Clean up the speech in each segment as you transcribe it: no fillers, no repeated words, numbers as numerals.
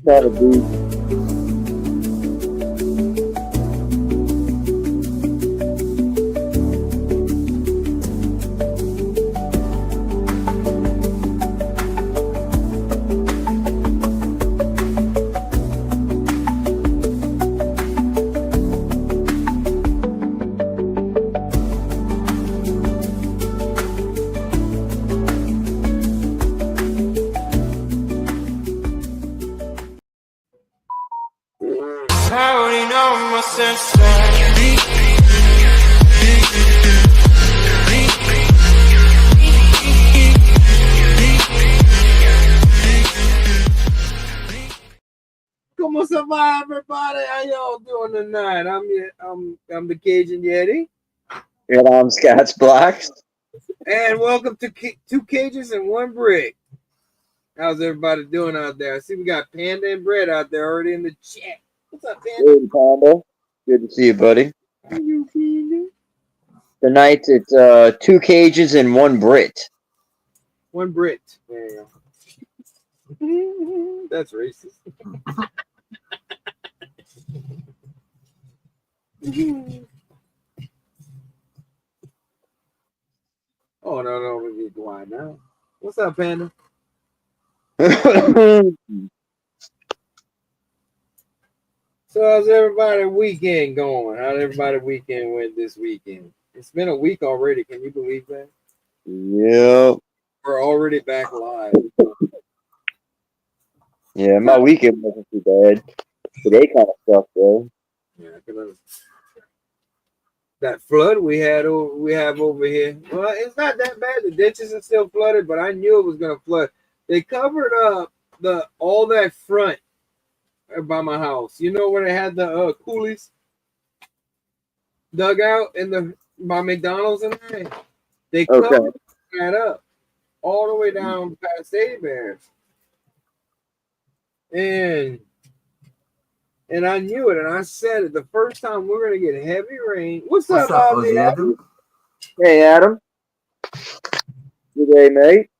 Gotta be. I already know my sense. Como ça va, everybody? How y'all doing tonight? I'm the Cajun Yeti. And I'm Scotch Blocks. And welcome to Two Cajuns and One Brick. How's everybody doing out there? I see we got Panda and Brett out there already in the chat. What's up, Panda? Good, Panda. Good to see you, buddy. How you feeling? Tonight it's 2 Cajuns and 1 Brit. One Brit. Yeah. That's racist. Oh, no, we get quiet now. What's up, Panda? So how's everybody weekend going? How'd everybody weekend went this weekend? It's been a week already. Can you believe that? Yep. We're already back live. Yeah, my weekend wasn't too bad. Today kind of sucked, though. Yeah, that flood we have over here. Well, it's not that bad. The ditches are still flooded, but I knew it was gonna flood. They covered up all that front by my house. You know where they had the coolies dug out by McDonald's and there? They covered that up all the way down past State Bears. And I knew it, and I said it the first time we're gonna get heavy rain. What's up, Adam? Hey, Adam. Good day, mate.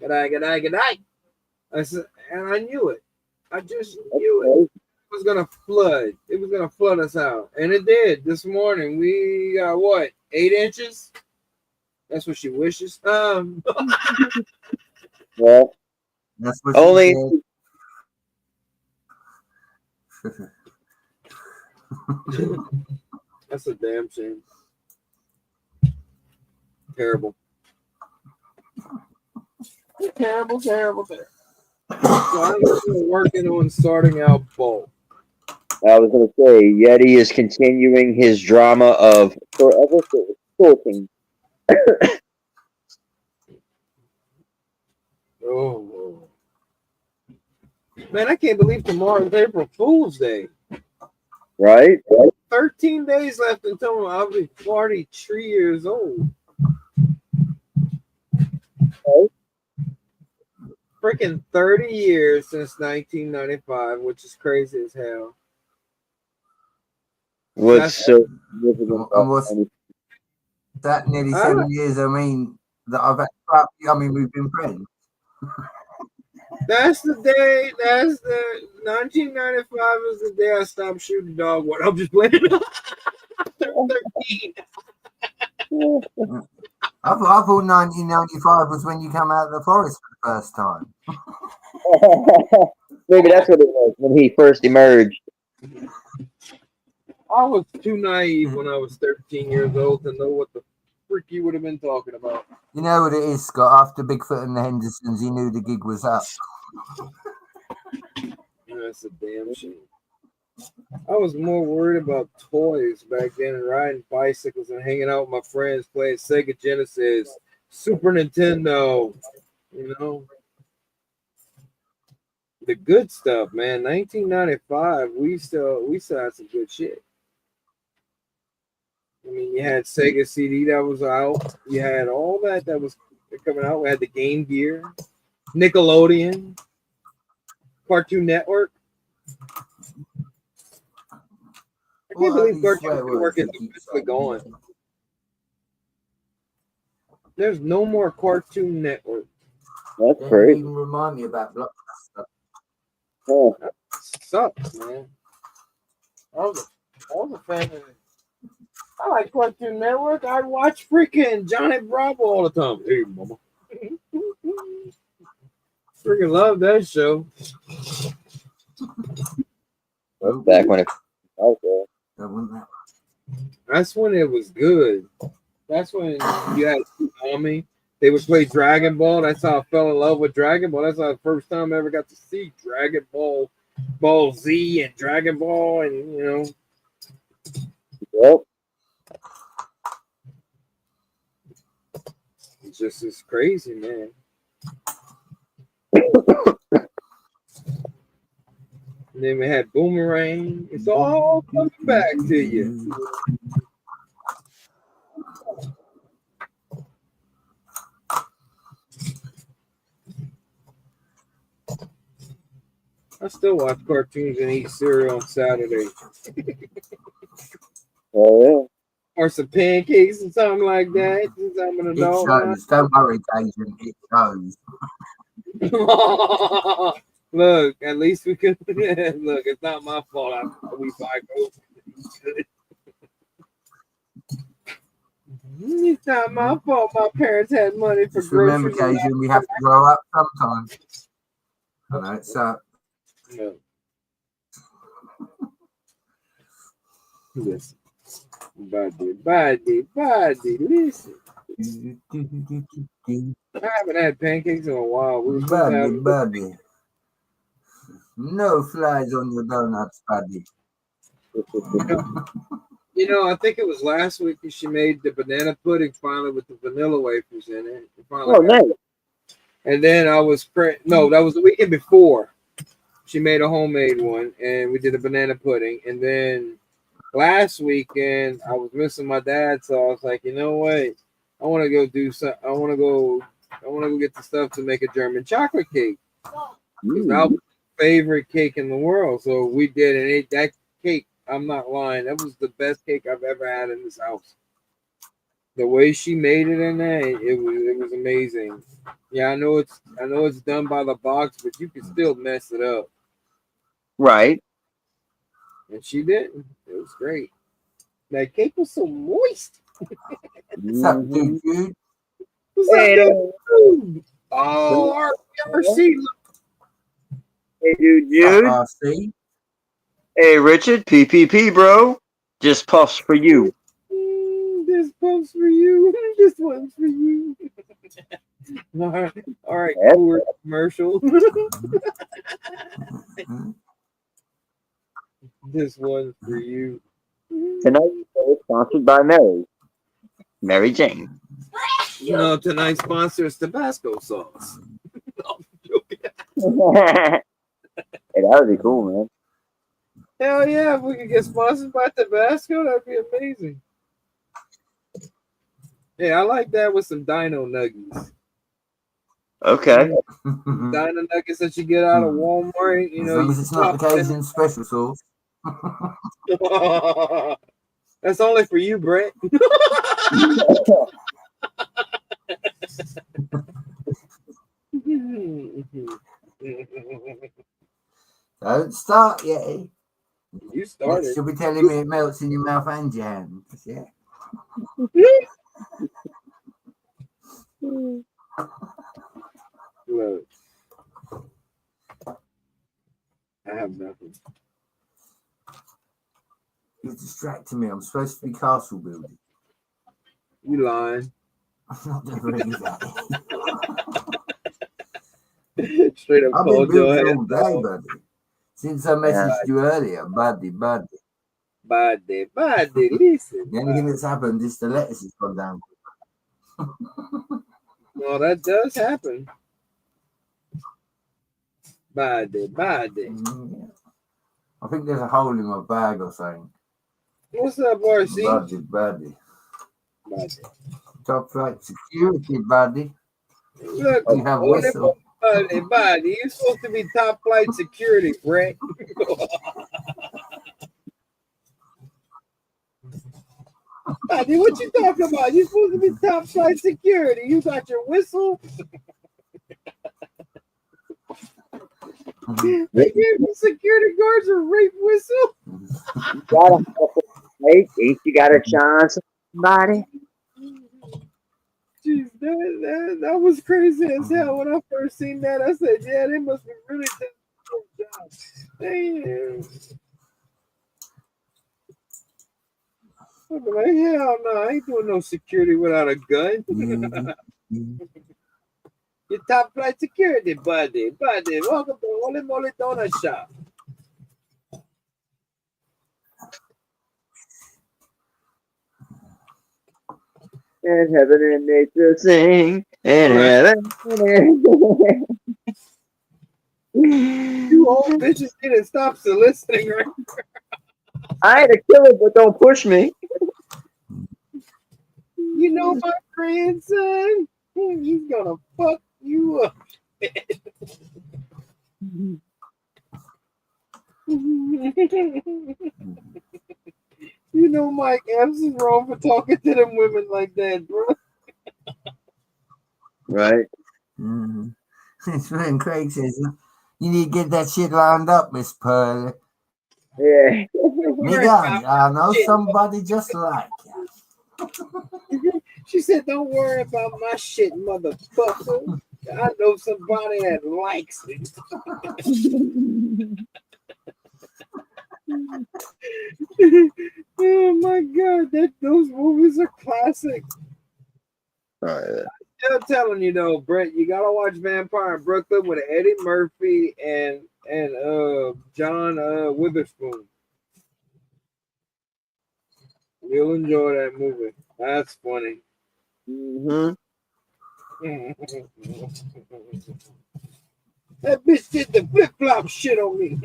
Good day. I said, and I knew it. I just knew it was gonna flood. It was gonna flood us out, and it did. This morning we got what, 8 inches? That's what she wishes. Well, that's what only. That's a damn shame. Terrible. Terrible. So I'm working on starting out bulk. I was going to say, Yeti is continuing his drama of forever sorting. Oh. Man, I can't believe tomorrow's April Fool's Day. Right? 13 days left until I'll be 43 years old. Right. Freaking 30 years since 1995, which is crazy as hell. What's so significant? What's that? Nearly 7 years. I mean, that I've we've been friends. That's the day. That's the 1995 is the day I stopped shooting dog. What? I'm just playing. 13. I thought 1995 was when you come out of the forest for the first time. Maybe that's what it was when he first emerged. I was too naive when I was 13 years old to know what the frick you would have been talking about. You know what it is, Scott? After Bigfoot and the Hendersons, he knew the gig was up. That's a damn shame. I was more worried about toys back then and riding bicycles and hanging out with my friends playing Sega Genesis, Super Nintendo, you know. The good stuff, man. 1995, we still had some good shit. I mean, you had Sega CD that was out. You had all that was coming out. We had the Game Gear, Nickelodeon, Cartoon Network. I can't believe Cartoon Network is officially gone. There's no more Cartoon Network. That's crazy. Even remind me about Blockbuster. Oh, That sucks, man. I was a fan of it. I like Cartoon Network. I watch freaking Johnny Bravo all the time. Hey, mama. Freaking love that show. that's back when it was out there. That's when it was good. That's when you had Tommy. They would play Dragon Ball. That's how I fell in love with Dragon Ball. That's how the first time I ever got to see Dragon Ball, Ball Z, and Dragon Ball, and you know. Yep. It's crazy, man. And then we had Boomerang. It's all coming back to you. I still watch cartoons and eat cereal on Saturday. Oh, yeah. Or some pancakes or something like that. Since I'm an It adult now. shows. Don't worry, Cajun. It shows. Look, at least we could look. It's not my fault. We buy gold. It's not my fault. My parents had money for Just remember, groceries. Cajun, we have to grow up sometime. I know it's No. Listen, buddy, listen. I haven't had pancakes in a while. We were supposed to have Buddy. No flies on your donuts, buddy. You know, I think it was last week that she made the banana pudding finally with the vanilla wafers in it. Oh, nice. And then I was no, that was the weekend before. She made a homemade one, and we did a banana pudding. And then last weekend I was missing my dad, so I was like, you know what? I want to go do some. I want to go get the stuff to make a German chocolate cake. That was my favorite cake in the world. So we did, and ate that cake. I'm not lying. That was the best cake I've ever had in this house. The way she made it in there, it was amazing. Yeah, I know it's done by the box, but you can still mess it up. Right. And she didn't. It was great. That cake was so moist. What's up, dude? Hey, oh, RC. hey, dude. RC. Hey, Richard. PPP, bro. Just puffs for you. This puffs for you. This one's for you. All right. Cool commercial. This one's for you. Tonight is sponsored by Mary Jane. You know, tonight's sponsor is Tabasco sauce. Hey, that would be cool, man. Hell yeah, if we could get sponsored by Tabasco, that'd be amazing. Yeah, I like that with some dino nuggies. Okay. Dino nuggets that you get out of Walmart, you know. As long as it's not the Cajun special sauce. That's only for you, Brett. Don't start yet. You started. You'll be telling me it melts in your mouth and your hands. Yeah. Look, I have nothing. You're distracting me. I'm supposed to be castle building. You lying. I'm not doing any of that. Straight up I've been called your building head. all day, buddy. Since I messaged you earlier, buddy. Buddy, listen. The only thing that's happened is the lettuce has gone down. Well, that does happen. Buddy. Yeah. I think there's a hole in my bag or something. What's up, RC? Buddy. Buddy. Top flight security, buddy. Look, You have whistle. buddy, you're supposed to be top flight security, Brett. Buddy, what you talking about? You're supposed to be top flight security. You got your whistle. They gave the security guards a rape whistle. You gotta, hey, ain't you got a chance, somebody? Jeez, that was crazy as hell. When I first seen that, I said, yeah, they must be really doing a good job. Damn. I'd be like, hell no, I ain't doing no security without a gun. Your top flight security, buddy. Welcome to Holy Moly Donut Shop. And heaven and nature sing. And Right. heaven and You old bitches need to stop soliciting, right? I ain't a killer, but don't push me. You know my grandson? He's gonna fuck you up. You know Mike Epps is wrong for talking to them women like that, bro. Right. It's when Craig says, you need to get that shit lined up, Miss Pearl. Yeah. Nigga, I know somebody just like you. She said, don't worry about my shit, motherfucker. I know somebody that likes it. Oh my god, those movies are classic. Right. I'm telling you though, Brett, you gotta watch Vampire in Brooklyn with Eddie Murphy and John Witherspoon. You'll enjoy that movie. That's funny. Mm-hmm. That bitch did the flip flop shit on me.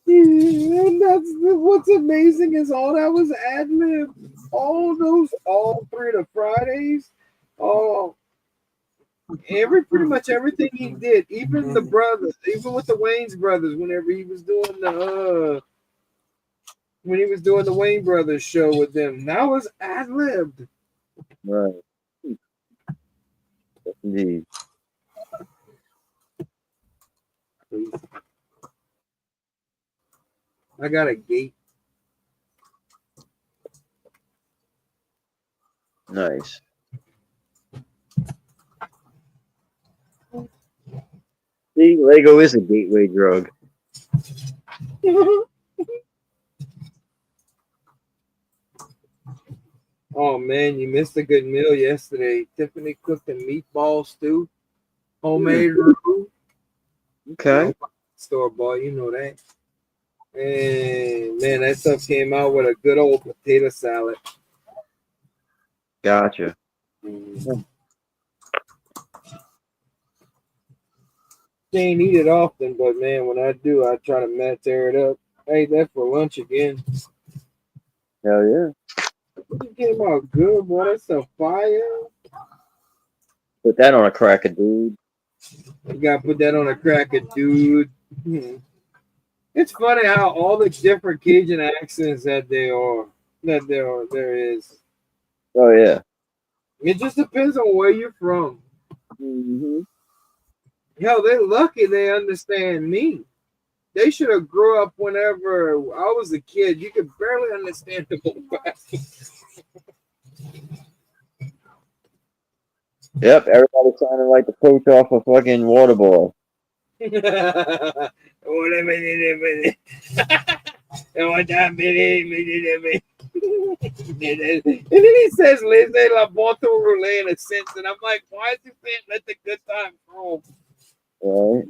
And that's what's amazing is all that was ad lib. All three of the Fridays, pretty much everything he did, even the brothers, even with the Wayne's brothers, whenever he was doing the Wayne Brothers show with them, that was ad libbed. Right. Indeed. I got a gate. Nice. See, Lego is a gateway drug. Oh man, you missed a good meal yesterday. Tiffany cooked a meatball stew, homemade roux. Okay. Store bought, you know that. And man, that stuff came out with a good old potato salad. Gotcha. Can't eat it often, but man, when I do, I try to tear it up. I ate that for lunch again. Hell yeah. It came out good, boy. That's a fire. Put that on a cracker, dude. You gotta put that on a cracker, dude. It's funny how all the different Cajun accents there is. Oh yeah. It just depends on where you're from. Mm-hmm. Hell, they're lucky they understand me. They should have grew up whenever I was a kid. You could barely understand the whole accent. Yep, everybody sounded like the coach off a fucking water ball. And then he says, "Laissez la bonne rouler" in a sense, and I'm like, why is he saying "let the good time roll"? Right.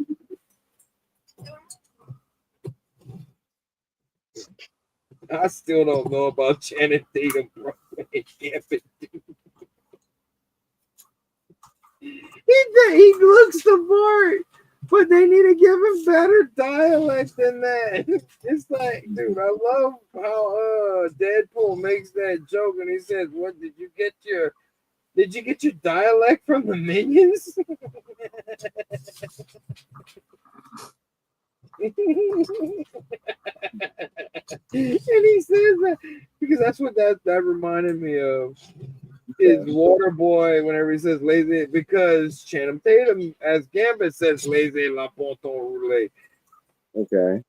I still don't know about Channing Tatum, bro. He looks the part, but they need to give him better dialect than that. It's like, dude, I love how Deadpool makes that joke and he says, "What did you get your dialect from the Minions?" And he says that because that's what that reminded me of. is Water Boy whenever he says lazy because Channing Tatum, as Gambit says, lazy la ponton roulette. Okay.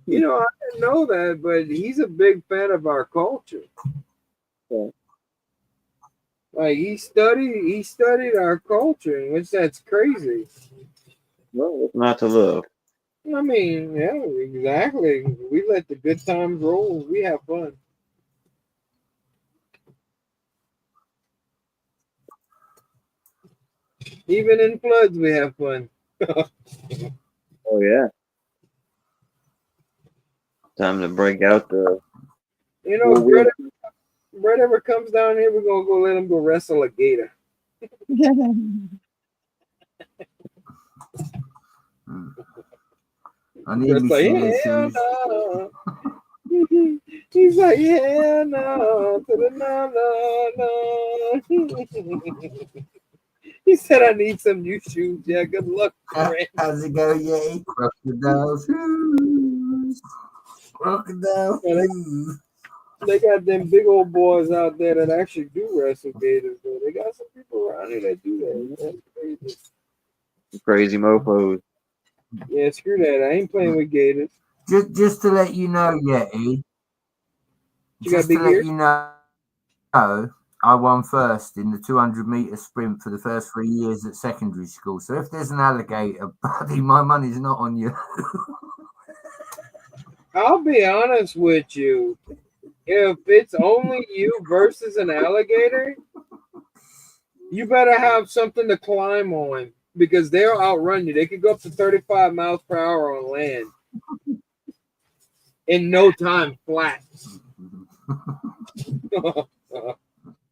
You know, I didn't know that, but he's a big fan of our culture. Okay. Like he studied our culture, which that's crazy. Well, what's not to love? I mean, yeah, exactly. We let the good times roll. We have fun. Even in floods, we have fun. Oh yeah. Time to break out the You know, if four-wheel. Brett ever comes down here, we're gonna go let him go wrestle a gator. I need Brett's me like, some new hell shoes. no. He's like, yeah, no, to the no. He said, I need some new shoes. Yeah, good luck, Brett. How's it go, Yay? Crocodile shoes. Crocodile Yeah, shoes. they got them big old boys out there that actually do wrestle gators. Though. They got some people around here that do that. That's crazy. Crazy mofos. Yeah, screw that. I ain't playing with gators. Just to let you know, Yeti. You got Just to big let ears? you know, I won first in the 200-meter sprint for the first 3 years at secondary school. So if there's an alligator, buddy, my money's not on you. I'll be honest with you. If it's only you versus an alligator, you better have something to climb on because they'll outrun you. They can go up to 35 miles per hour on land in no time flat.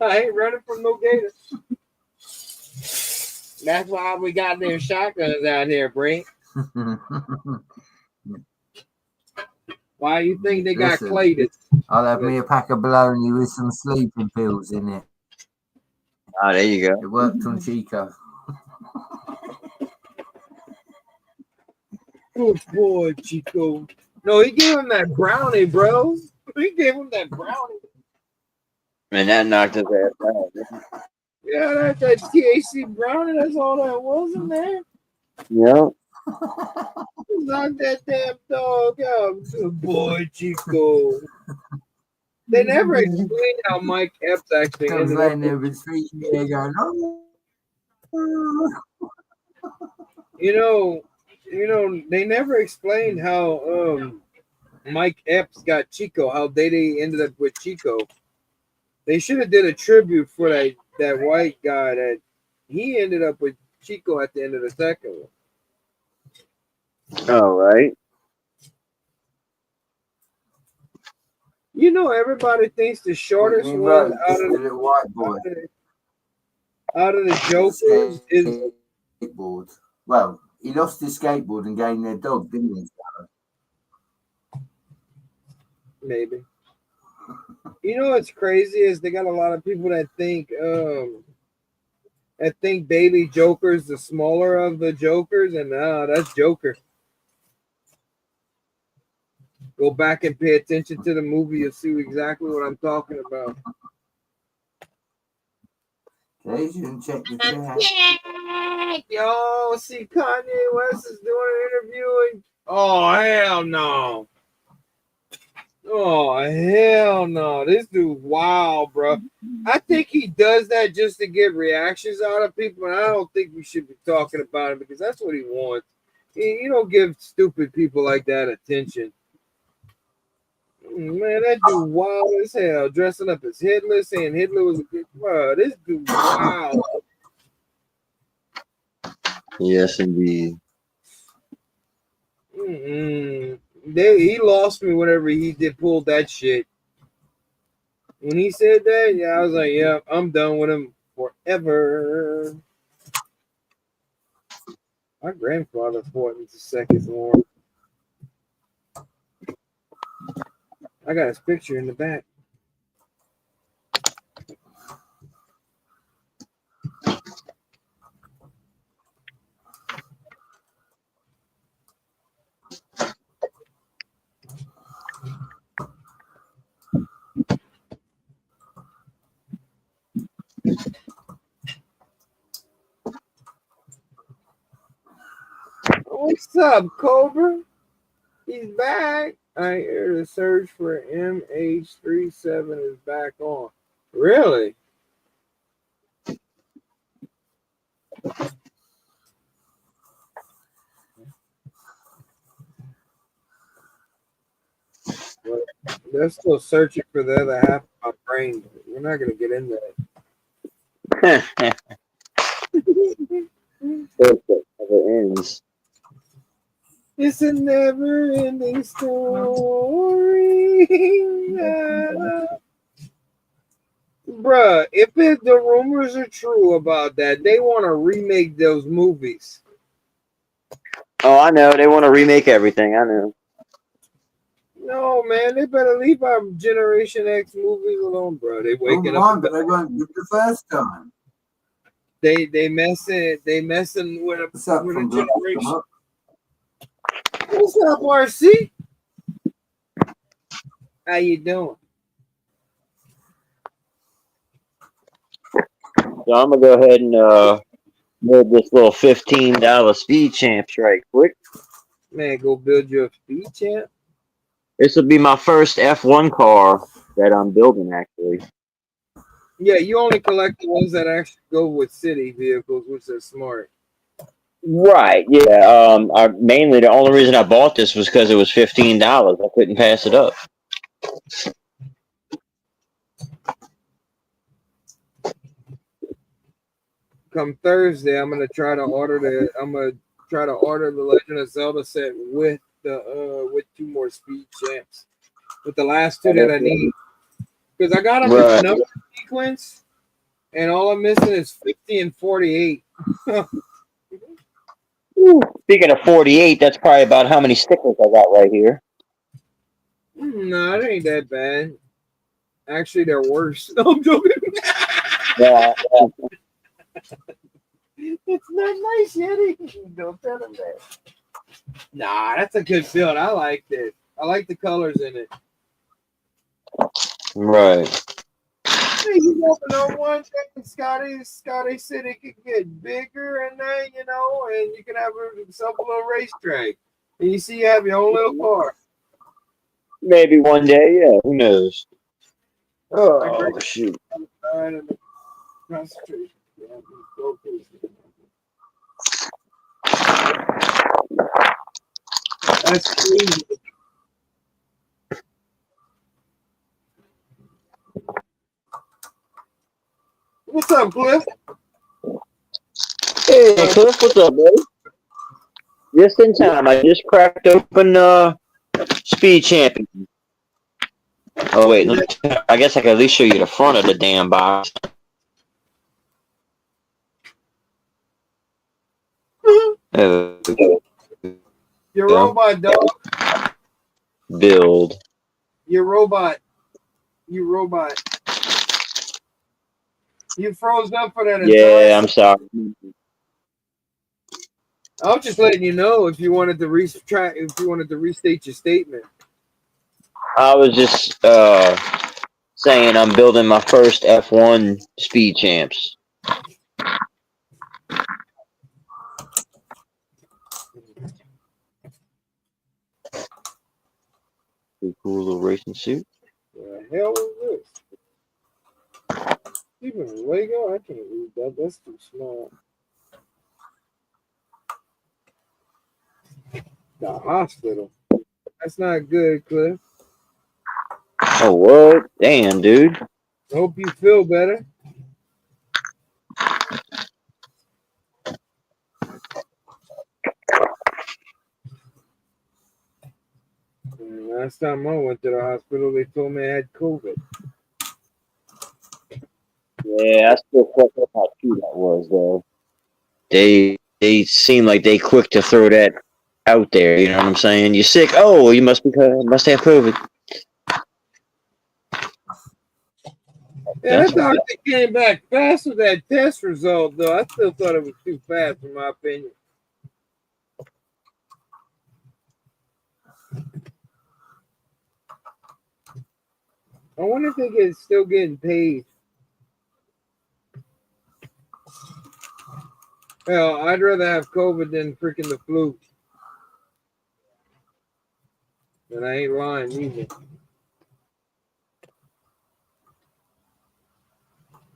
I ain't running from no gators. That's why we got them shotguns out here, Brent. Why you think they got Listen, Clayton? I'll have me a pack of bologna with some sleeping pills in it. Ah, there you go. It worked on Chico. Good boy, Chico. No, he gave him that brownie, bro. He gave him that brownie. And that knocked his ass out. Yeah, that THC brownie, that's all that was in there. Yeah. Knock that damn dog out. Good boy, Chico. They never explained how Mike Epps actually I was ended up laying there with 3 years going, oh. they never explained how Mike Epps got Chico, how they ended up with Chico. They should have did a tribute for that white guy that he ended up with Chico at the end of the second one. All right. You know, everybody thinks the shortest Whitney one Rose, the little white boy. out of the Jokers is skateboard. Well, he lost his skateboard and gained their dog, didn't he? maybe. You know what's crazy is they got a lot of people that think Baby Joker's the smaller of the Jokers, and that's Joker. Go back and pay attention to the movie, you'll see exactly what I'm talking about. Okay, you can check the chat. Yo, see Kanye West is doing an interview. Oh hell no! Oh hell no! This dude, wow, bro. I think he does that just to get reactions out of people, and I don't think we should be talking about it because that's what he wants. You don't give stupid people like that attention. Man, that dude wild as hell, dressing up as Hitler, saying Hitler was a good. Bro, this dude wild. Yes, indeed. He lost me whenever he did pull that shit. When he said that, yeah, I was like, yeah, I'm done with him forever. My grandfather fought in the Second War. I got his picture in the back. what's up, Cobra? He's back. I hear the search for MH37 is back on. Really? Well, they're still searching for the other half of my brain. We're not going to get into that. Perfect. Never ends. It's a never-ending story. Bruh, if the rumors are true about that, they want to remake those movies. Oh, I know. They want to remake everything. I know. No, man, they better leave our Generation X movies alone, bro. They waking up. But they weren't good the first time. They messing with a generation. What's up, RC? How you doing? So I'm gonna go ahead and build this little $15 speed champs right quick. Man, go build your speed champ. This will be my first F1 car that I'm building, actually. Yeah, you only collect the ones that actually go with city vehicles, which is smart. Right. Yeah. Mainly the only reason I bought this was because it was $15. I couldn't pass it up. Come Thursday, I'm gonna try to order the Legend of Zelda set with with 2 more speed champs, with the last 2 that I need, because I got them in the number sequence, and all I'm missing is 50 and 48. Speaking of 48, that's probably about how many stickers I got right here. No, it ain't that bad. Actually, they're worse. No, I'm joking. Yeah. It's not nice, Yeti. Don't tell him that. Nah, that's a good build. I liked it. I like the colors in it. Right. Hey, you never know, one thing Scotty said it could get bigger, and then and you can have yourself a little racetrack. And you see, you have your own little car. Maybe one day, yeah. Who knows? Oh, shoot. That's crazy. What's up, Cliff? Hey, Cliff, what's up, buddy? Just in time. I just cracked open Speed Champion. Oh, wait. I guess I can at least show you the front of the damn box. Your robot, dog. Build. Your robot. You robot. You froze up for that. Yeah, I'm sorry. I was just letting you know if you wanted to restate your statement. I was just saying I'm building my first F1 Speed Champs. Pretty cool little racing suit. What the hell is this? Even Lego? I can't read that. That's too small. The hospital. That's not good, Cliff. Oh, what? Damn, dude. Hope you feel better. Last time I went to the hospital, they told me I had COVID. Yeah, I still question how true that was, though. They seem like they quick to throw that out there. You know what I'm saying? You're sick. Oh, you must have COVID. Yeah, that doctor came back fast with that test result, though. I still thought it was too fast, in my opinion. I wonder if they still getting paid. Hell, I'd rather have COVID than freaking the flu. And I ain't lying either.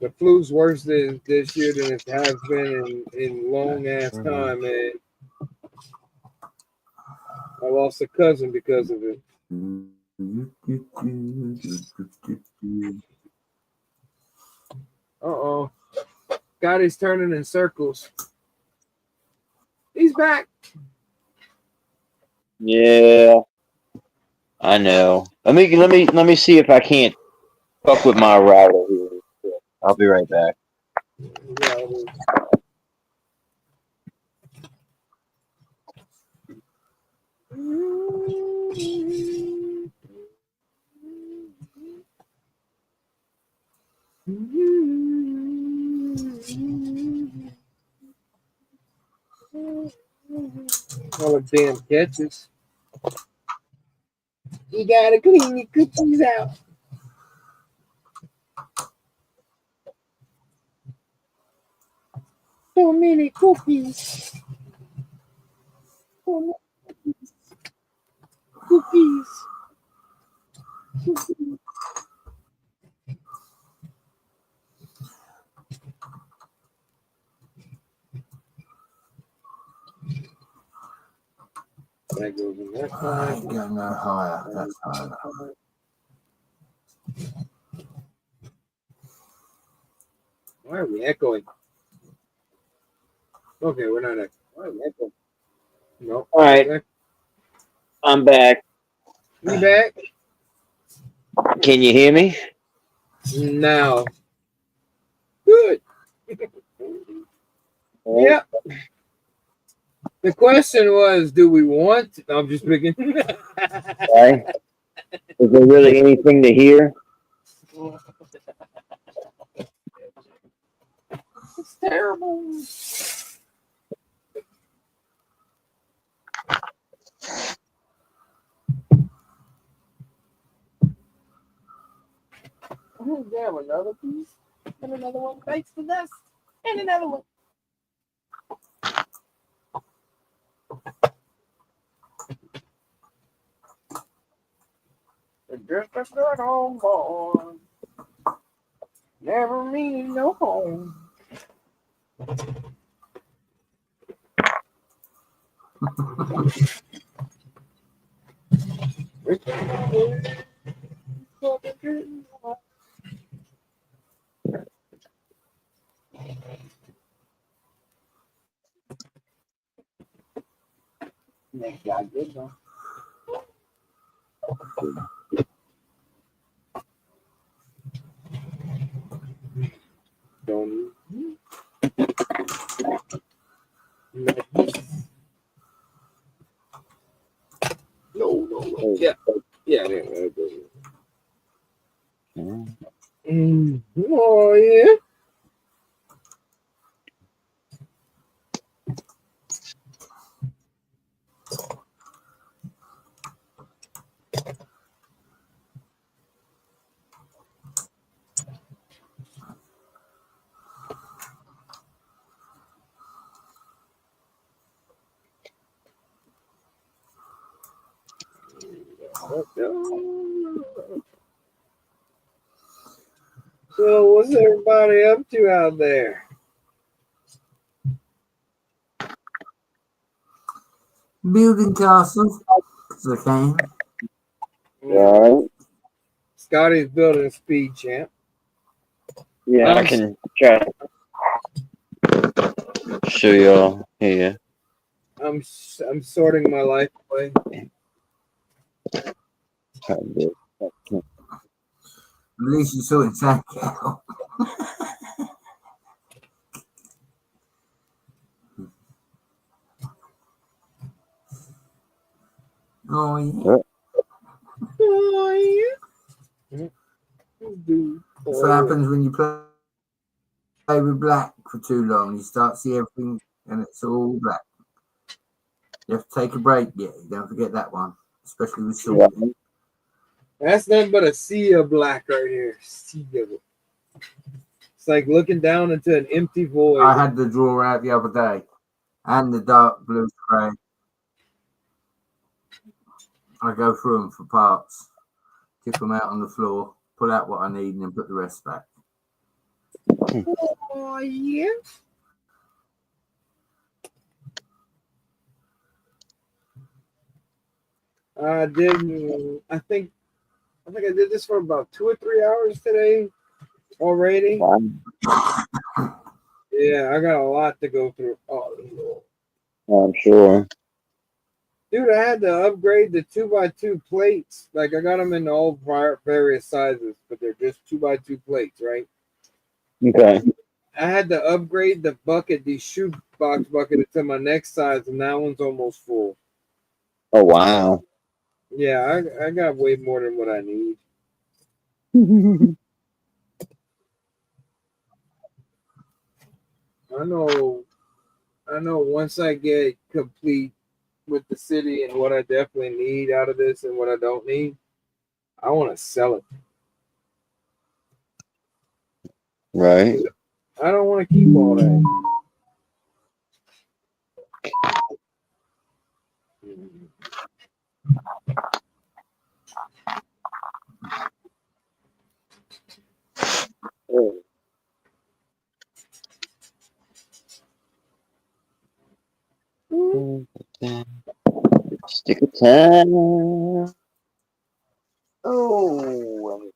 The flu's worse this year than it has been in long ass time, man. I lost a cousin because of it. Uh-oh. Scotty's turning in circles. He's back. Yeah, I know. Let me see if I can't fuck with my router here. I'll be right back. All the damn catches. You gotta clean your cookies out. So many cookies. So many cookies. Cookies. That goes in that I side. ain't going no higher. That's high enough. Why are we echoing? Okay, we're not echoing. Why are we echoing? No. All right, I'm back. You back? Can you hear me? Now. Good. Yep. The question was, do we want to? I'm just picking. Right? Is there really anything to hear? It's terrible. Oh, damn, another piece. And another one bites the dust. And another one. It's just a good home boy. Never meaning no home. Next guy, good one. Don't. No. Yeah. Oh, yeah. So, what's everybody up to out there? Building castles. Because I can. Right. Scotty's building a speed champ. Yeah, I can try to show y'all here. I'm sorting my life away. At least you saw it Jack out. Oh, yeah. Oh, yeah. That's what happens when you play with black for too long. You start to see everything and it's all black. You have to take a break, yeah. Don't forget that one, especially with silver. Yeah. That's nothing but a sea of black right here. Sea of it. It's like looking down into an empty void. I had the drawer out the other day and the dark blue spray. I go through them for parts, tip them out on the floor, pull out what I need, and then put the rest back. Oh yeah. I didn't. I think I did this for about 2 or 3 hours today already. Wow. Yeah, I got a lot to go through. Oh, Lord. I'm sure. Dude, I had to upgrade the 2x2 plates. Like, I got them in all various sizes, but they're just 2x2 plates, right? Okay. I had to upgrade the bucket, the shoebox bucket, to my next size, and that one's almost full. Oh, wow. Yeah, I got way more than what I need. I know once I get complete with the city and what I definitely need out of this and what I don't need, I want to sell it. Right. I don't want to keep all that. Stick of time. Oh.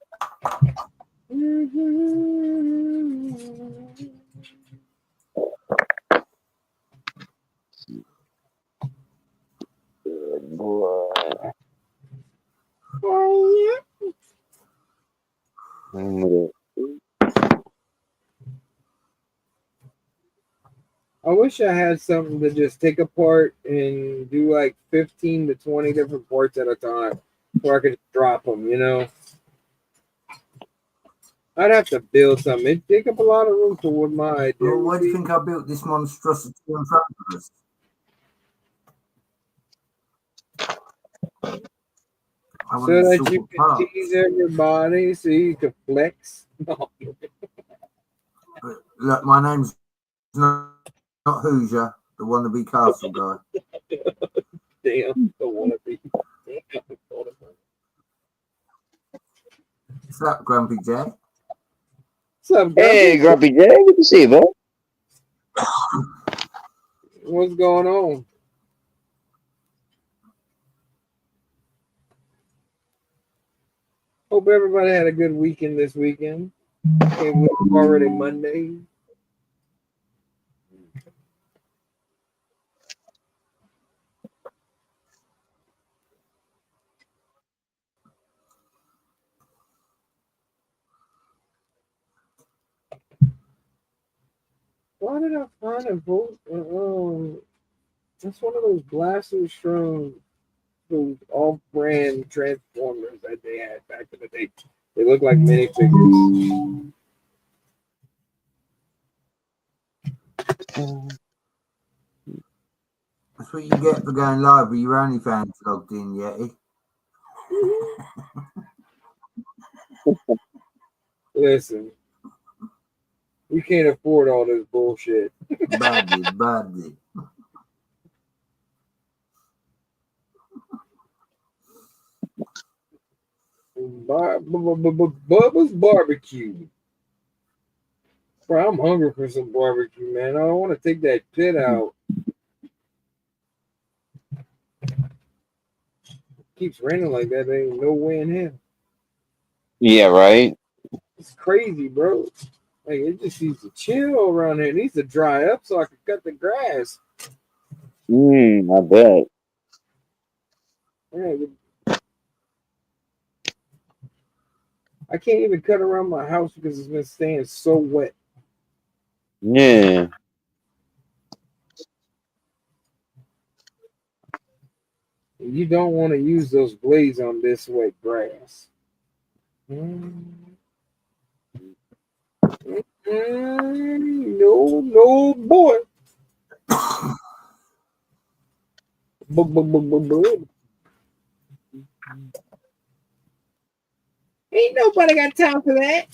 Good boy. I wish I had something to just take apart and do like 15 to 20 different parts at a time where I could just drop them, you know? I'd have to build something. It'd take up a lot of room for what my idea Well, would why do you be. think I built this monstrosity in front of us? I So wanted to that sort you of can parts. tease everybody so you can flex. Look, my name's not Hoosier, the wannabe castle guy. Damn, don't want to be. What's up, Grumpy Jack? What's up, Hey, Grumpy? Grumpy J. Good to see you, bro. What's going on? Hope everybody had a good weekend this weekend. Can't believe it's already Monday. Why did I find a vote? That's one of those blasters from those off-brand Transformers that they had back in the day. They look like minifigures. That's what you get for going live with your OnlyFans logged in, Yeti. Listen, we can't afford all this bullshit. Buddy. Bubba's barbecue. Bro, I'm hungry for some barbecue, man. I want to take that pit out. Keeps raining like that. There ain't no way in hell. Yeah, right. It's crazy, bro. Like, it just needs to chill around here. It needs to dry up so I can cut the grass. I bet. Yeah, I can't even cut around my house because it's been staying so wet. Yeah. You don't want to use those blades on this wet grass. No, boy. Ain't nobody got time for that.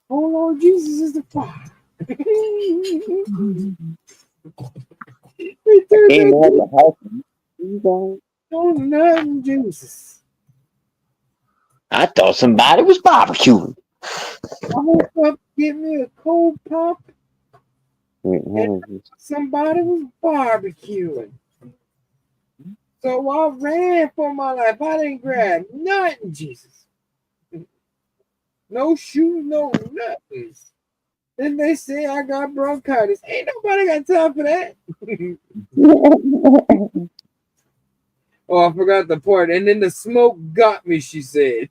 Oh Oh Lord Jesus is the fire. We turned Came that out the house. on nothing, Jesus. I thought somebody was barbecuing. I woke up, get me a cold pop, and somebody was barbecuing. So I ran for my life. I didn't grab nothing, Jesus. No shoes, no nothing. Then they say I got bronchitis. Ain't nobody got time for that. Oh, I forgot the part. And then the smoke got me, she said.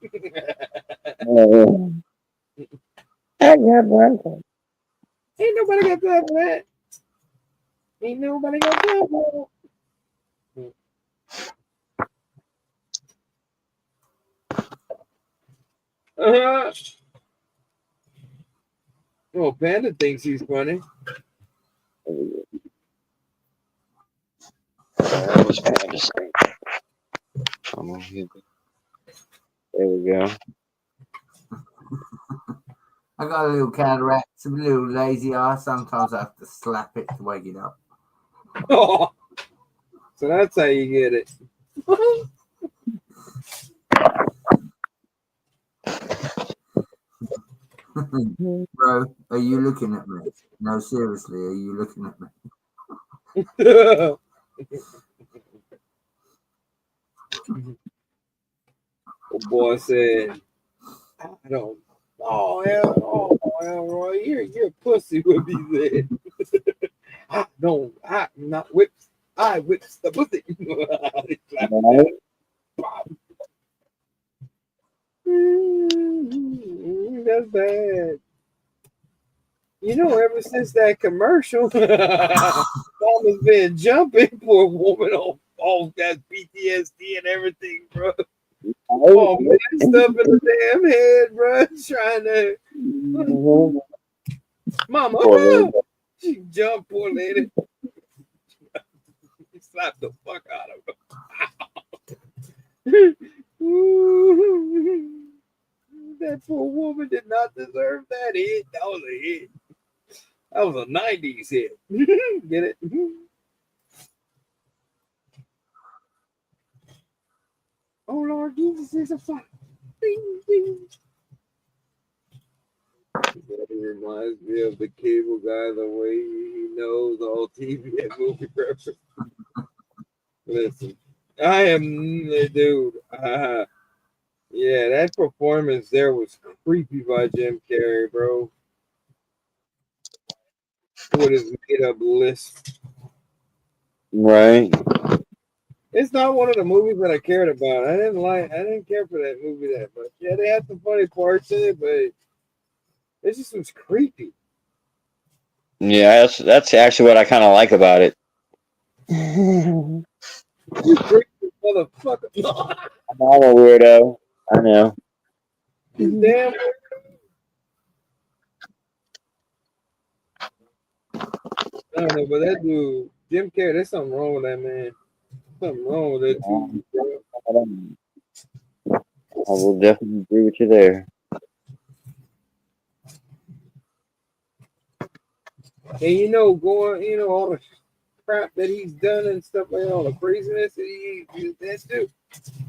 I got one. Ain't nobody got time for that. Ain't nobody got time for that. Oh, Panda thinks he's funny. That was kind of sick. Come on here. There we go. I got a little cataract, a little lazy eye. Sometimes I have to slap it to wake it up. Oh, so that's how you get it. Bro, are you looking at me? No, seriously, are you looking at me? The boy said, I don't. Oh, hell, Roy, you're a pussy, what he said. I'm not whips. I whips the pussy. That's bad. You know, ever since that commercial, Mama's been jumping for a woman off that PTSD and everything, bro. Oh man, stuff in the damn head, bro. Trying to, Mama, she jumped, poor lady. He slapped the fuck out of her. That poor woman did not deserve that hit. That was a hit. That was a 90s hit. Get it? Oh, Lord Jesus is a fire. Ding, ding. That reminds me of the cable guy, the way he knows all TV and movie references. Listen, I am the dude. Yeah, that performance there was creepy by Jim Carrey, bro. With his made up list. Right. It's not one of the movies that I cared about. I didn't care for that movie that much. Yeah, they had some funny parts in it, but it just was creepy. Yeah, that's actually what I kind of like about it. You creepy motherfucker. I'm a weirdo. I know. You damn. I don't know, but that dude, Jim Carrey, there's something wrong with that man. Something wrong with that dude, bro. I will definitely agree with you there. And all the crap that he's done and stuff like that, all the craziness that that's dude.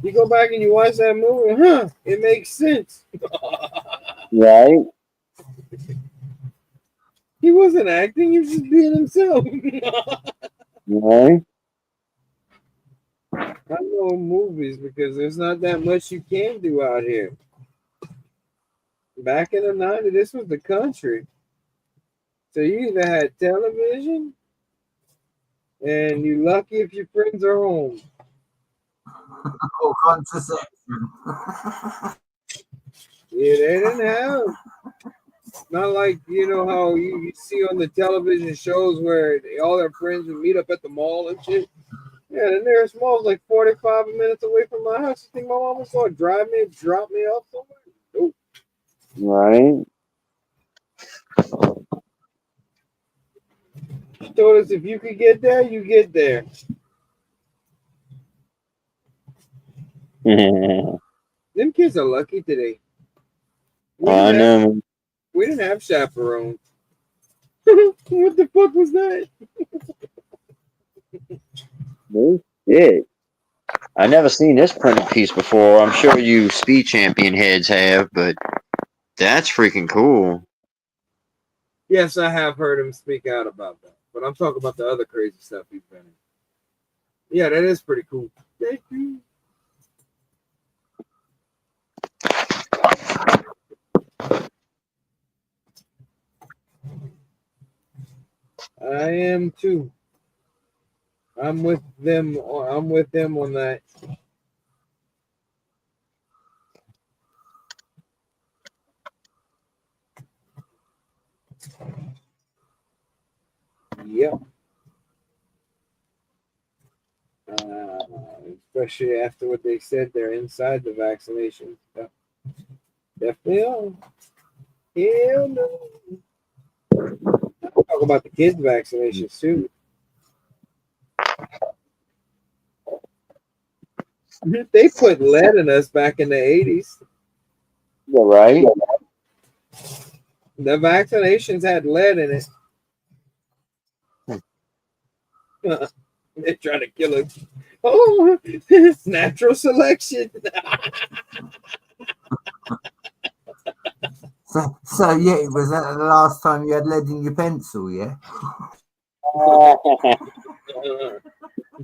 You go back and you watch that movie, it makes sense. Right? He wasn't acting, he was just being himself. Right? I know movies because there's not that much you can do out here. Back in the 90s, this was the country. So you either had television and you're lucky if your friends are home. Oh, contraception. Yeah, they didn't have. Not like, how you see on the television shows where all their friends would meet up at the mall and shit. Yeah, the nearest mall is like 45 minutes away from my house. You think my mom was going to drive me and drop me off somewhere? Nope. Right? She told us if you could get there, you get there. Them kids are lucky today. I know. We didn't have chaperones. What the fuck was that? No shit. I never seen this printed piece before. I'm sure you speed champion heads have, but that's freaking cool. Yes, I have heard him speak out about that, but I'm talking about the other crazy stuff he's been in. Yeah, that is pretty cool. Thank you. I am too. I'm with them. I'm with them on that. Yep. Especially after what they said, they're inside the vaccination. Yeah. Definitely are. Hell no. Talk about the kids' vaccinations too. They put lead in us back in the 80s. Yeah, right? The vaccinations had lead in it. They're trying to kill us. Oh, natural selection. So yeah, was that the last time you had lead in your pencil? Yeah.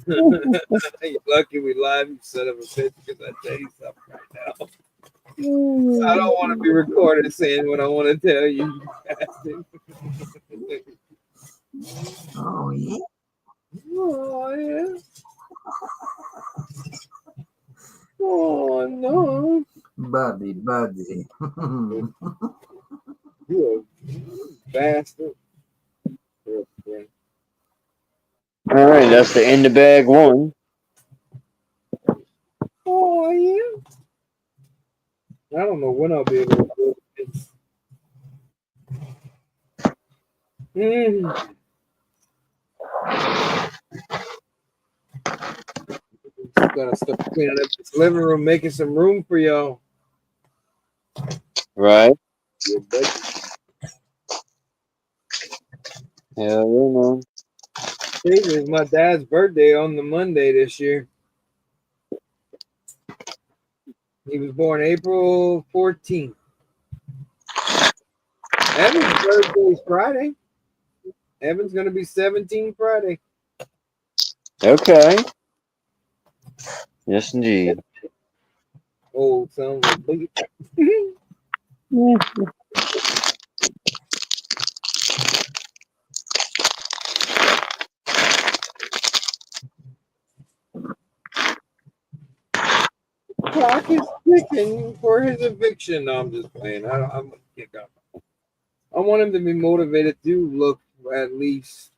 You're lucky we live, you son of a bitch, because I tell you something right now. I don't want to be recorded saying what I want to tell you. Oh yeah. Oh yeah. Oh no. Buddy. You a bastard. All right, that's the in the bag one. Oh yeah. I don't know when I'll be able to do it. Just gotta start cleaning up this living room, making some room for y'all. Right? Yeah, buddy. Hell yeah, man. It was my dad's birthday on the Monday this year. He was born April 14th. Evan's birthday is Friday. Evan's gonna be 17 Friday. Okay. Yes, indeed. Old son of a bitch. Clock is ticking for his eviction. No, I'm just playing. I'm gonna kick out. I want him to be motivated to look at least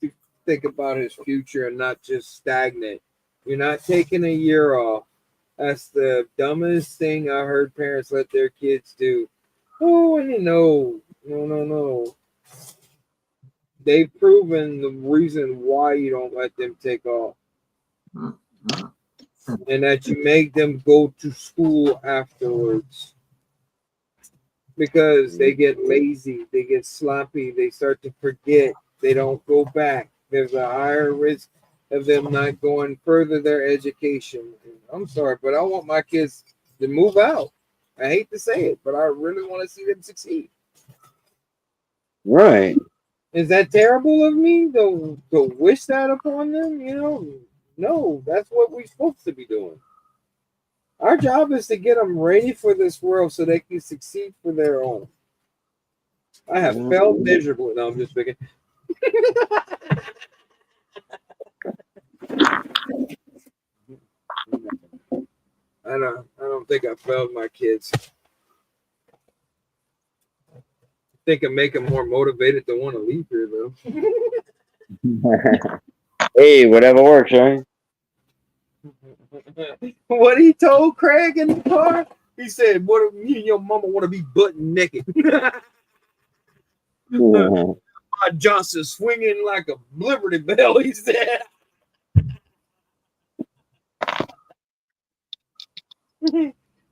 to think about his future and not just stagnant. You're not taking a year off. That's the dumbest thing I heard parents let their kids do. Oh, and no. They've proven the reason why you don't let them take off. And that you make them go to school afterwards. Because they get lazy, they get sloppy, they start to forget, they don't go back. There's a higher risk of them not going further their education. I'm sorry, but I want my kids to move out. I hate to say it, but I really want to see them succeed. Right. Is that terrible of me to wish that upon them? No, that's what we're supposed to be doing. Our job is to get them ready for this world so they can succeed for their own. I have failed miserably. No, I'm just picking. I don't think I failed my kids. I think I make them more motivated to want to leave here, though. Hey, whatever works, right? What he told Craig in the car? He said, "What if me and your mama want to be butt naked?" Johnson swinging like a Liberty Bell. He said.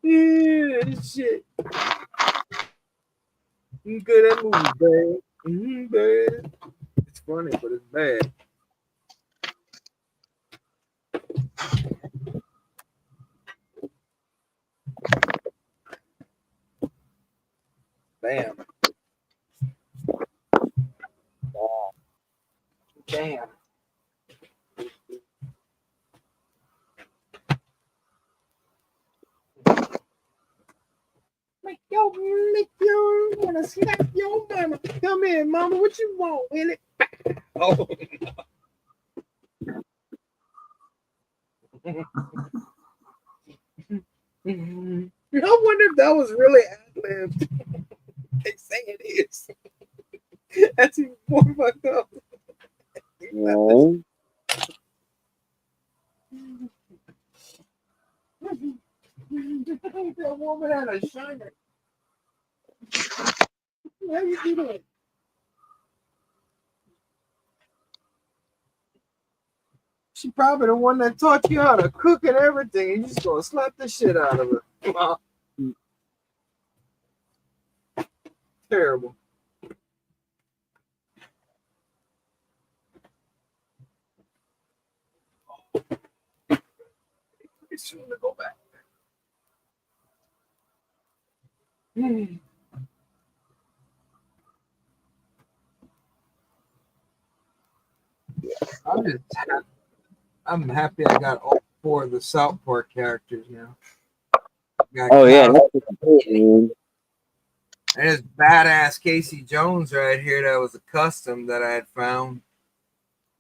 Yeah, shit. You good at movies, babe. Babe. It's funny, but it's bad. Bam. Damn. Make your wanna slap your mama. Come here, mama. What you want, Willie? Oh. I wonder if that was really ad-libbed. They say it is. That's even more fucked up. No. That woman had a shiner. How you do that? She probably the one that taught you how to cook and everything, and you just gonna slap the shit out of her. Terrible. It's soon to go back. I'm happy I got all 4 of the South Park characters now. Got Oh yeah, Cal- that's cool, dude. and this badass Casey Jones right here that was a custom that I had found.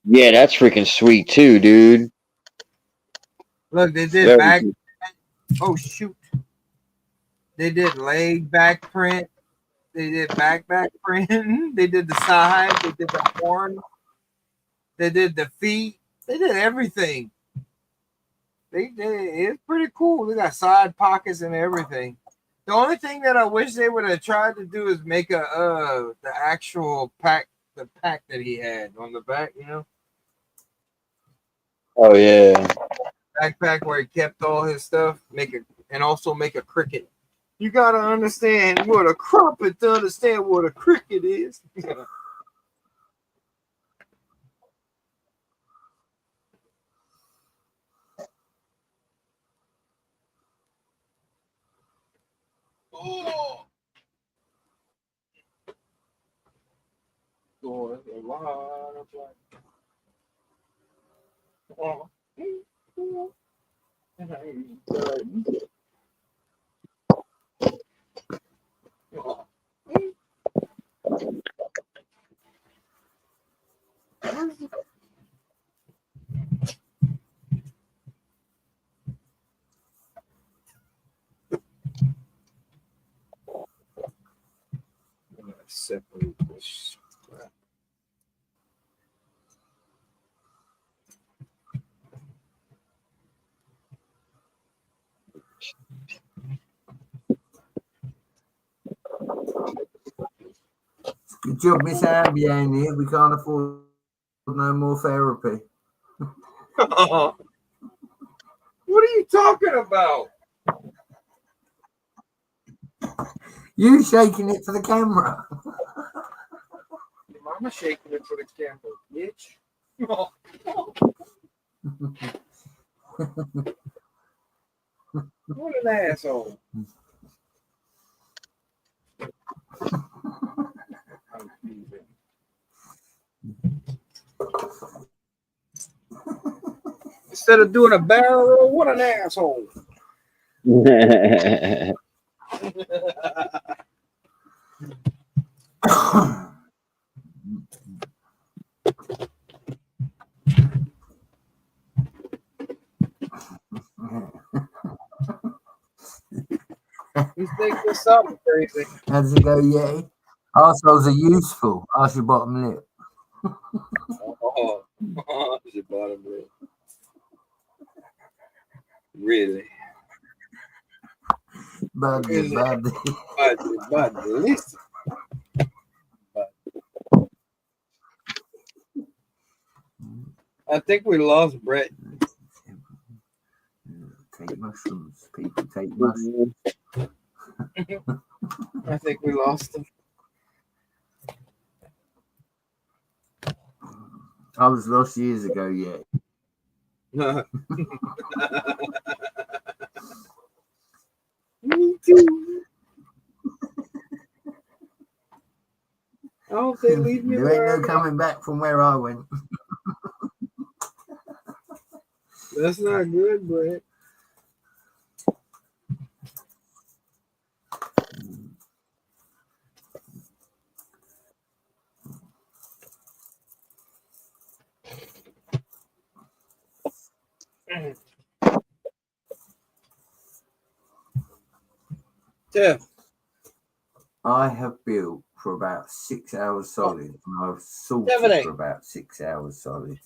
Yeah, that's freaking sweet too, dude. Look, they did Very back. good. Oh shoot! They did leg back print. They did back print. They did the side. They did the horn. They did the feet. They did everything. They did. It's pretty cool. They got side pockets and everything. The only thing that I wish they would have tried to do is make the actual pack, the pack that he had on the back, you know, Oh yeah. backpack where he kept all his stuff. And also make a cricket. You gotta understand what a crumpet to understand what a cricket is. Oh, there's a lot of black. Oh. Separate this. Good job, Miss Abby ain't here. We can't afford no more therapy. What are you talking about? You shaking it for the camera. Your mama shaking it for the camera, bitch. What an asshole. Instead of doing a barrel roll, what an asshole. You think this something crazy? How does it go, Yeti? Arseholes are useful. Ask your bottom lip. Oh, it's your bottom lip. Really? Bad, Really? bad. But listen. I think we lost Brett. Take mushrooms. People take mushrooms. I think we lost him. I was lost years ago, yeah. Me too. I hope they leave me There ain't where no I'm coming back from where I went. That's not good, Brett. Tiff, I have built for about 6 hours solid, and I've sorted Stephanie. for about 6 hours solid.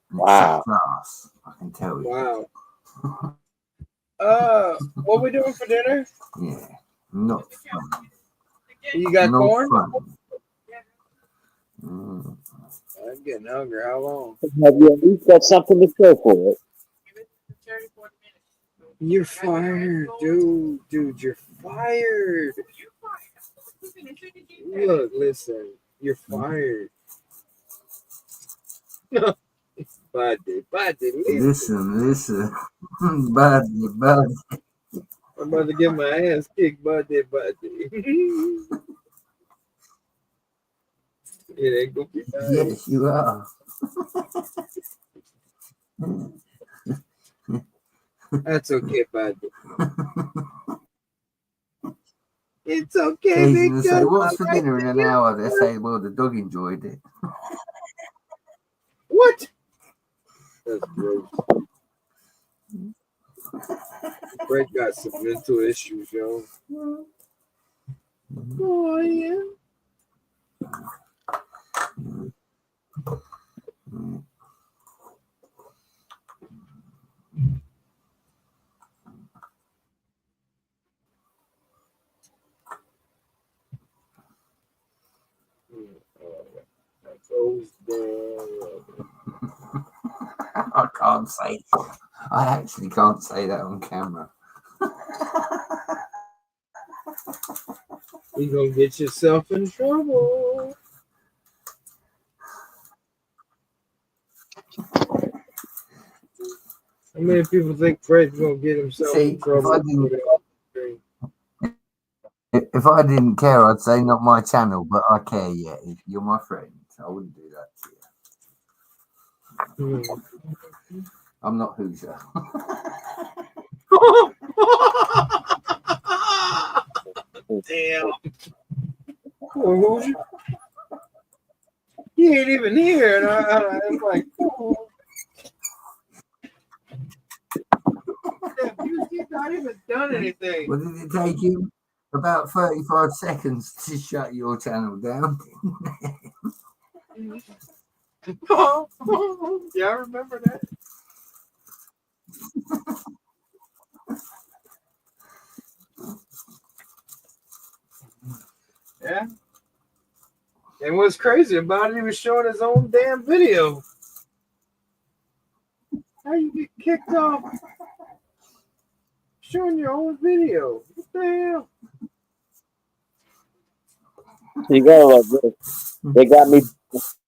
And Wow. it's class, I can tell you. Wow. What we doing for dinner? Yeah, not fun. You got Not corn? fun. Mm. I'm getting hungry. How long? Have you at least got something to show for it? You're fired, dude. Dude, you're fired. Look, listen. You're fired. Buddy, listen. Listen. Buddy. I'm about to get my ass kicked, buddy. It ain't gonna be nice. Yes, you are. That's okay, buddy. It's okay, Cajuns big will say, guy. what's for dinner in an hour? They say, well, the dog enjoyed it. What? That's gross. Brett got some mental issues, yo. Oh, yeah. I can't say. I actually can't say that on camera. You're gonna get yourself in trouble. How many people think Fred's gonna get himself in trouble? If I didn't care, I'd say not my channel, but I care, yeah. If you're my friend, I wouldn't do that to you. I'm not Hoosier. Damn. Poor Hoosier. He ain't even here. And I'm like, oh. He's not even done anything. Well, did it take you about 35 seconds to shut your channel down? Yeah, I remember that. Yeah. And what's crazy about it, he was showing his own damn video. How you get kicked off showing your own video? What the hell? You go like this. They got me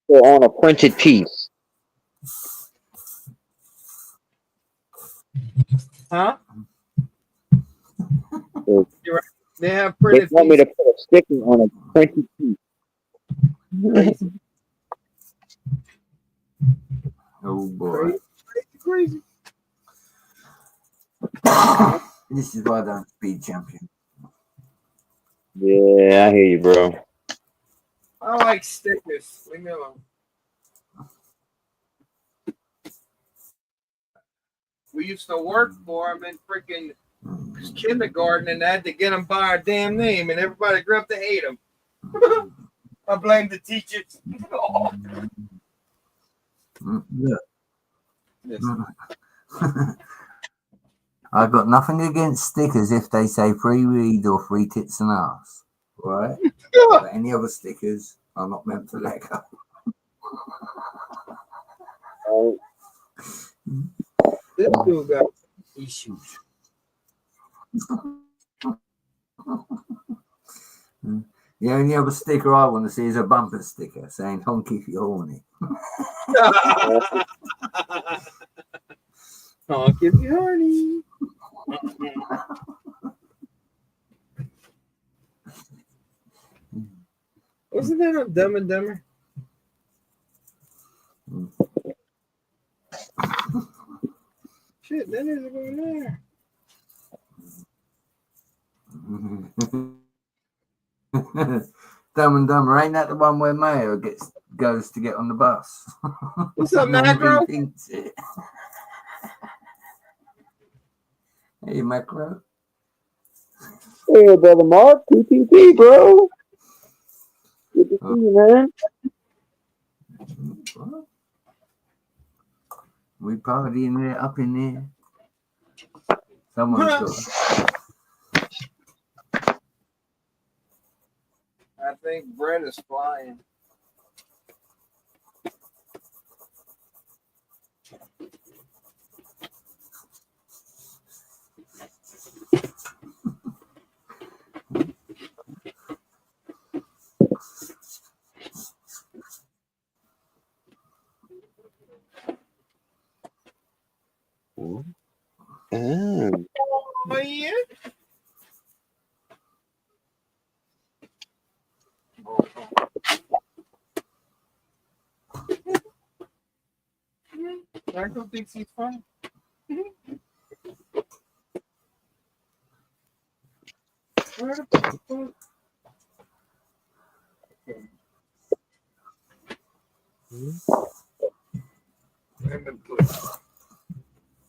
on a printed piece. Huh? You're right. They have printed. They want me to put a sticker on a printed piece. Crazy. Oh boy. Crazy. This is why I don't speed champion. Yeah, I hear you, bro. I like stickers. Leave me alone. We used to work for them in freaking kindergarten, and I had to get them by our damn name, and everybody grew up to hate them. I blame the teachers. Yeah. I've got nothing against stickers if they say free weed or free tits and ass, right? But any other stickers are not meant to let go. This dude got issues. The only other sticker I want to see is a bumper sticker saying "honk if you're horny." Honk if you're horny. Wasn't that on Dumb and Dumber? Shit, that isn't going there. Dumb and Dumber, ain't that the one where Mayo goes to get on the bus? What's up, Macro? Thinks it. Hey, Macro. Hey, brother Mark, PPP, bro. Good to see you, man. What? We partying there, up in there. Someone's got. I think Brett is flying. Oh. Oh, yeah. Michael thinks he's funny. Where the fuck?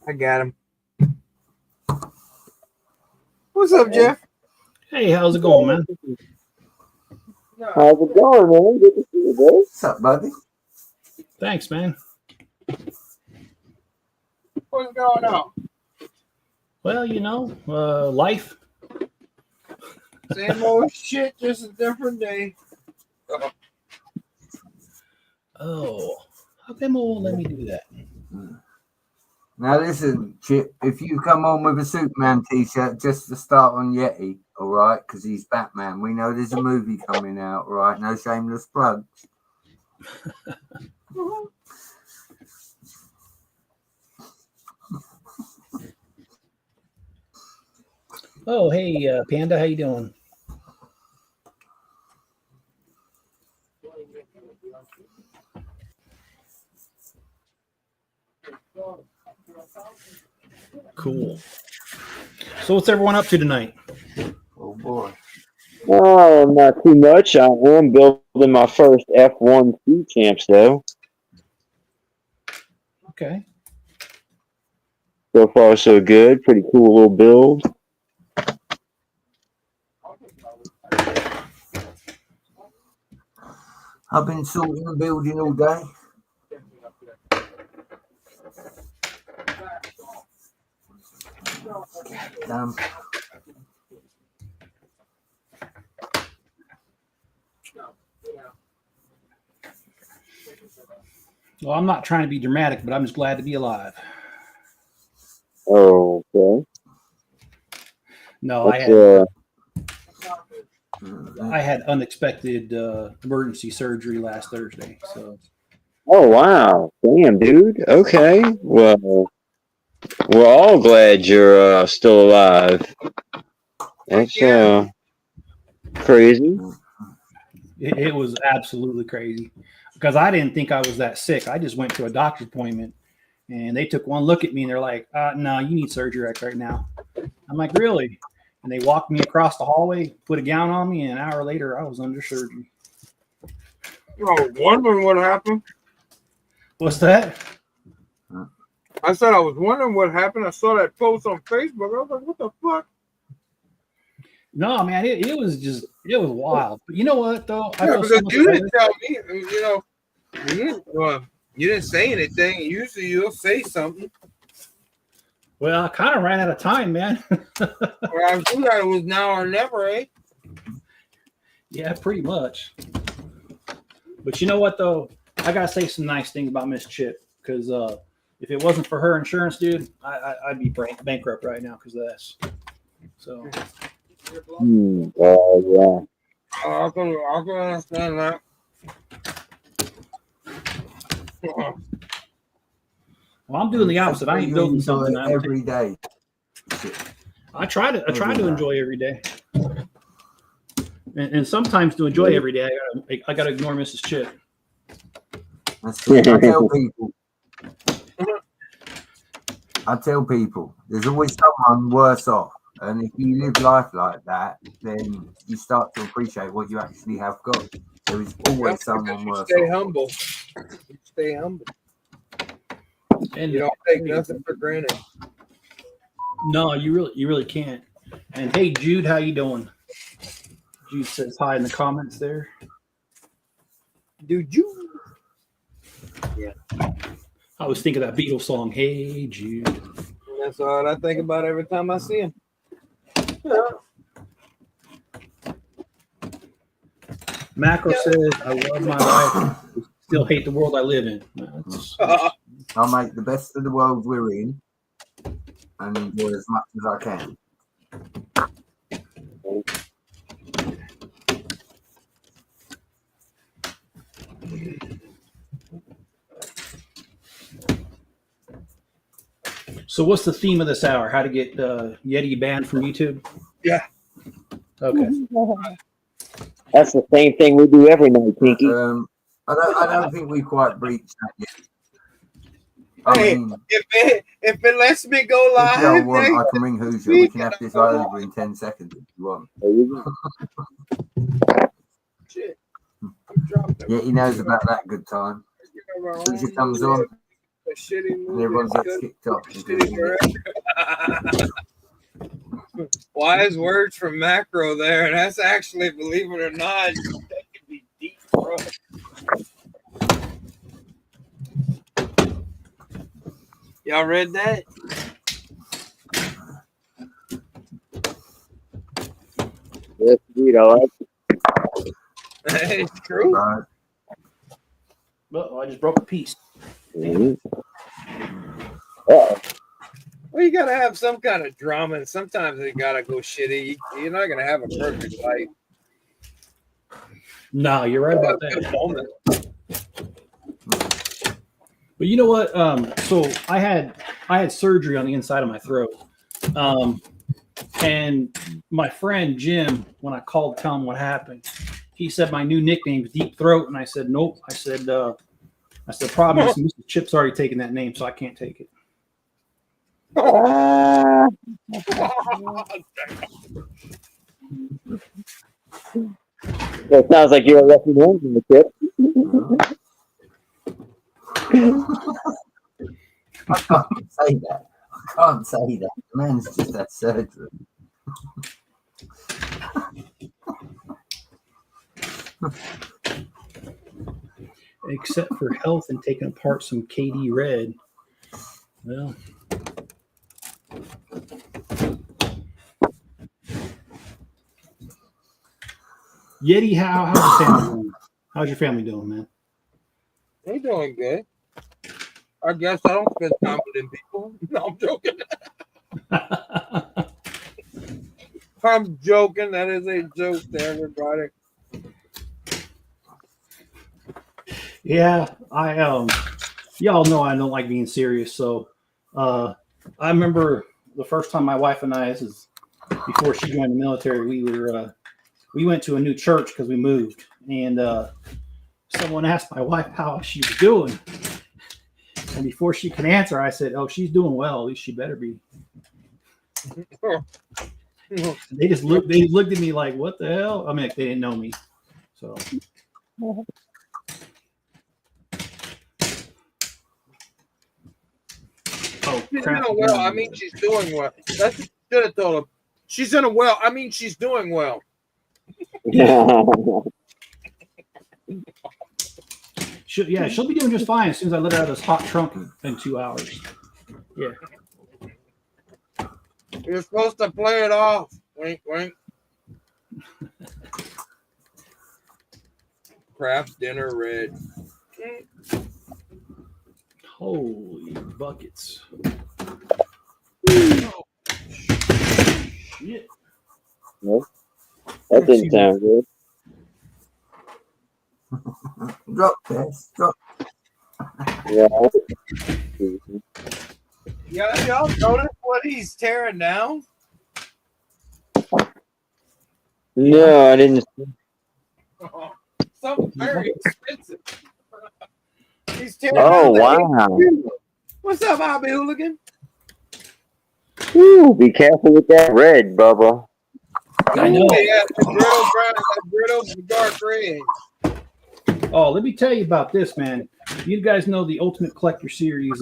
I got him. What's up, Jeff? Hey, how's it going, man? How's it going, man? Good to see you, bro. What's up, buddy? Thanks, man. What's going on? Well, you know, life. Same old shit, just a different day. Oh, how come it won't let me do that? Now listen, Chip, if you come on with a Superman t-shirt just to start on Yeti, all right, because he's Batman. We know there's a movie coming out, all right? No shameless plugs. Oh, hey, Panda, how you doing? Cool. So what's everyone up to tonight? Oh boy. Oh, not too much. I am building my first F1 Speed Champs, though. Okay. So far, so good. Pretty cool little build. I've been sorting and building all day. Well, I'm not trying to be dramatic, but I'm just glad to be alive. Oh, okay. No, That's, I had unexpected emergency surgery last Thursday. So. Oh, wow. Damn, dude. Okay. Well, we're all glad you're still alive. That's crazy. It was absolutely crazy because I didn't think I was that sick. I just went to a doctor's appointment and they took one look at me and they're like, no, you need surgery right now. I'm like, really? And they walked me across the hallway, put a gown on me, and an hour later I was under surgery. Oh, wondering what happened. What's that? I said I was wondering what happened. I saw that post on Facebook. I was like, what the fuck? No, man, it was wild. But you know what, though? I feel because so much you better. didn't tell me, you didn't say anything. Usually you'll say something. Well, I kind of ran out of time, man. Well, I knew that it was now or never, eh? Yeah, pretty much. But you know what, though? I got to say some nice things about Miss Chip because if it wasn't for her insurance, dude, I'd be bankrupt right now because of this. So. Yeah. I can understand that. Well, I'm doing the opposite. I ain't building something every day. I try to enjoy every day. And sometimes to enjoy every day, I gotta ignore Mrs. Chip. I tell people, there's always someone worse off, and if you live life like that, then you start to appreciate what you actually have got. There is always someone worse stay off. humble. You stay humble. And you don't take nothing for granted. No, you really can't. And hey, Jude, how you doing? Jude says hi in the comments there. Dude, you. Yeah. I was thinking that Beatles song, Hey Jude. That's all I think about every time I see him. Macro says, I love my life. Still hate the world I live in. I'll make the best of the world we're in and enjoy as much as I can. So what's the theme of this hour? How to get Yeti banned from YouTube? Yeah. Okay. That's the same thing we do every night, Pinky. I don't think we quite breached that yet. Hey, if it lets me go live, if you want, I can ring Hoosier. We can have this over in 10 seconds if you want. Shit. Yeah, he knows about that good time. Hoosier comes on, and everyone gets kicked off. Wise words from Macro there, and that's actually, believe it or not, that could be deep, bro. Y'all read that? Yes, indeed. I like it. It's true. Right. Well, I just broke a piece. Uh-oh. Well, you gotta have some kind of drama, and sometimes it gotta go shitty. You're not gonna have a perfect life. No, you're right about that. But you know what? So I had surgery on the inside of my throat. And my friend Jim, when I called to tell him what happened, he said my new nickname is Deep Throat, and I said nope. I said problem is Mr. Chip's already taken that name, so I can't take it. So it sounds like you're a lucky man, Chip. I can't say that. I can't say that. The man's just had surgery. Except for health and taking apart some KD Red. Well, Yeti, how's your family doing? How's your family doing, man? They doing good. I guess I don't spend time with them people. No, I'm joking. I'm joking. That is a joke to everybody. Yeah, y'all know I don't like being serious. So I remember the first time my wife and I, this is before she joined the military, we went to a new church because we moved, and someone asked my wife how she was doing. And before she can answer, I said, "Oh, she's doing well. At least she better be." They just looked at me like, "What the hell?" I mean, they didn't know me, so. Oh, She's crap. doing well. I mean, she's doing well. That's what you should have told her. She's doing well. I mean, she's doing well. She'll be doing just fine as soon as I let her out of this hot trunk in 2 hours. Yeah. You're supposed to play it off. Wink, wink. Craft dinner red. Holy buckets. Oh, shit. No, that didn't sound good. Drop this. Drop. Yeah. Y'all notice what he's tearing down? No, I didn't. Something very expensive. He's tearing Oh, down. wow. What's up, Hobby Hooligan? Woo, be careful with that red, Bubba. I know. Yeah, the brittle brown, the brittle dark red. Oh, let me tell you about this, man. You guys know the Ultimate Collector Series,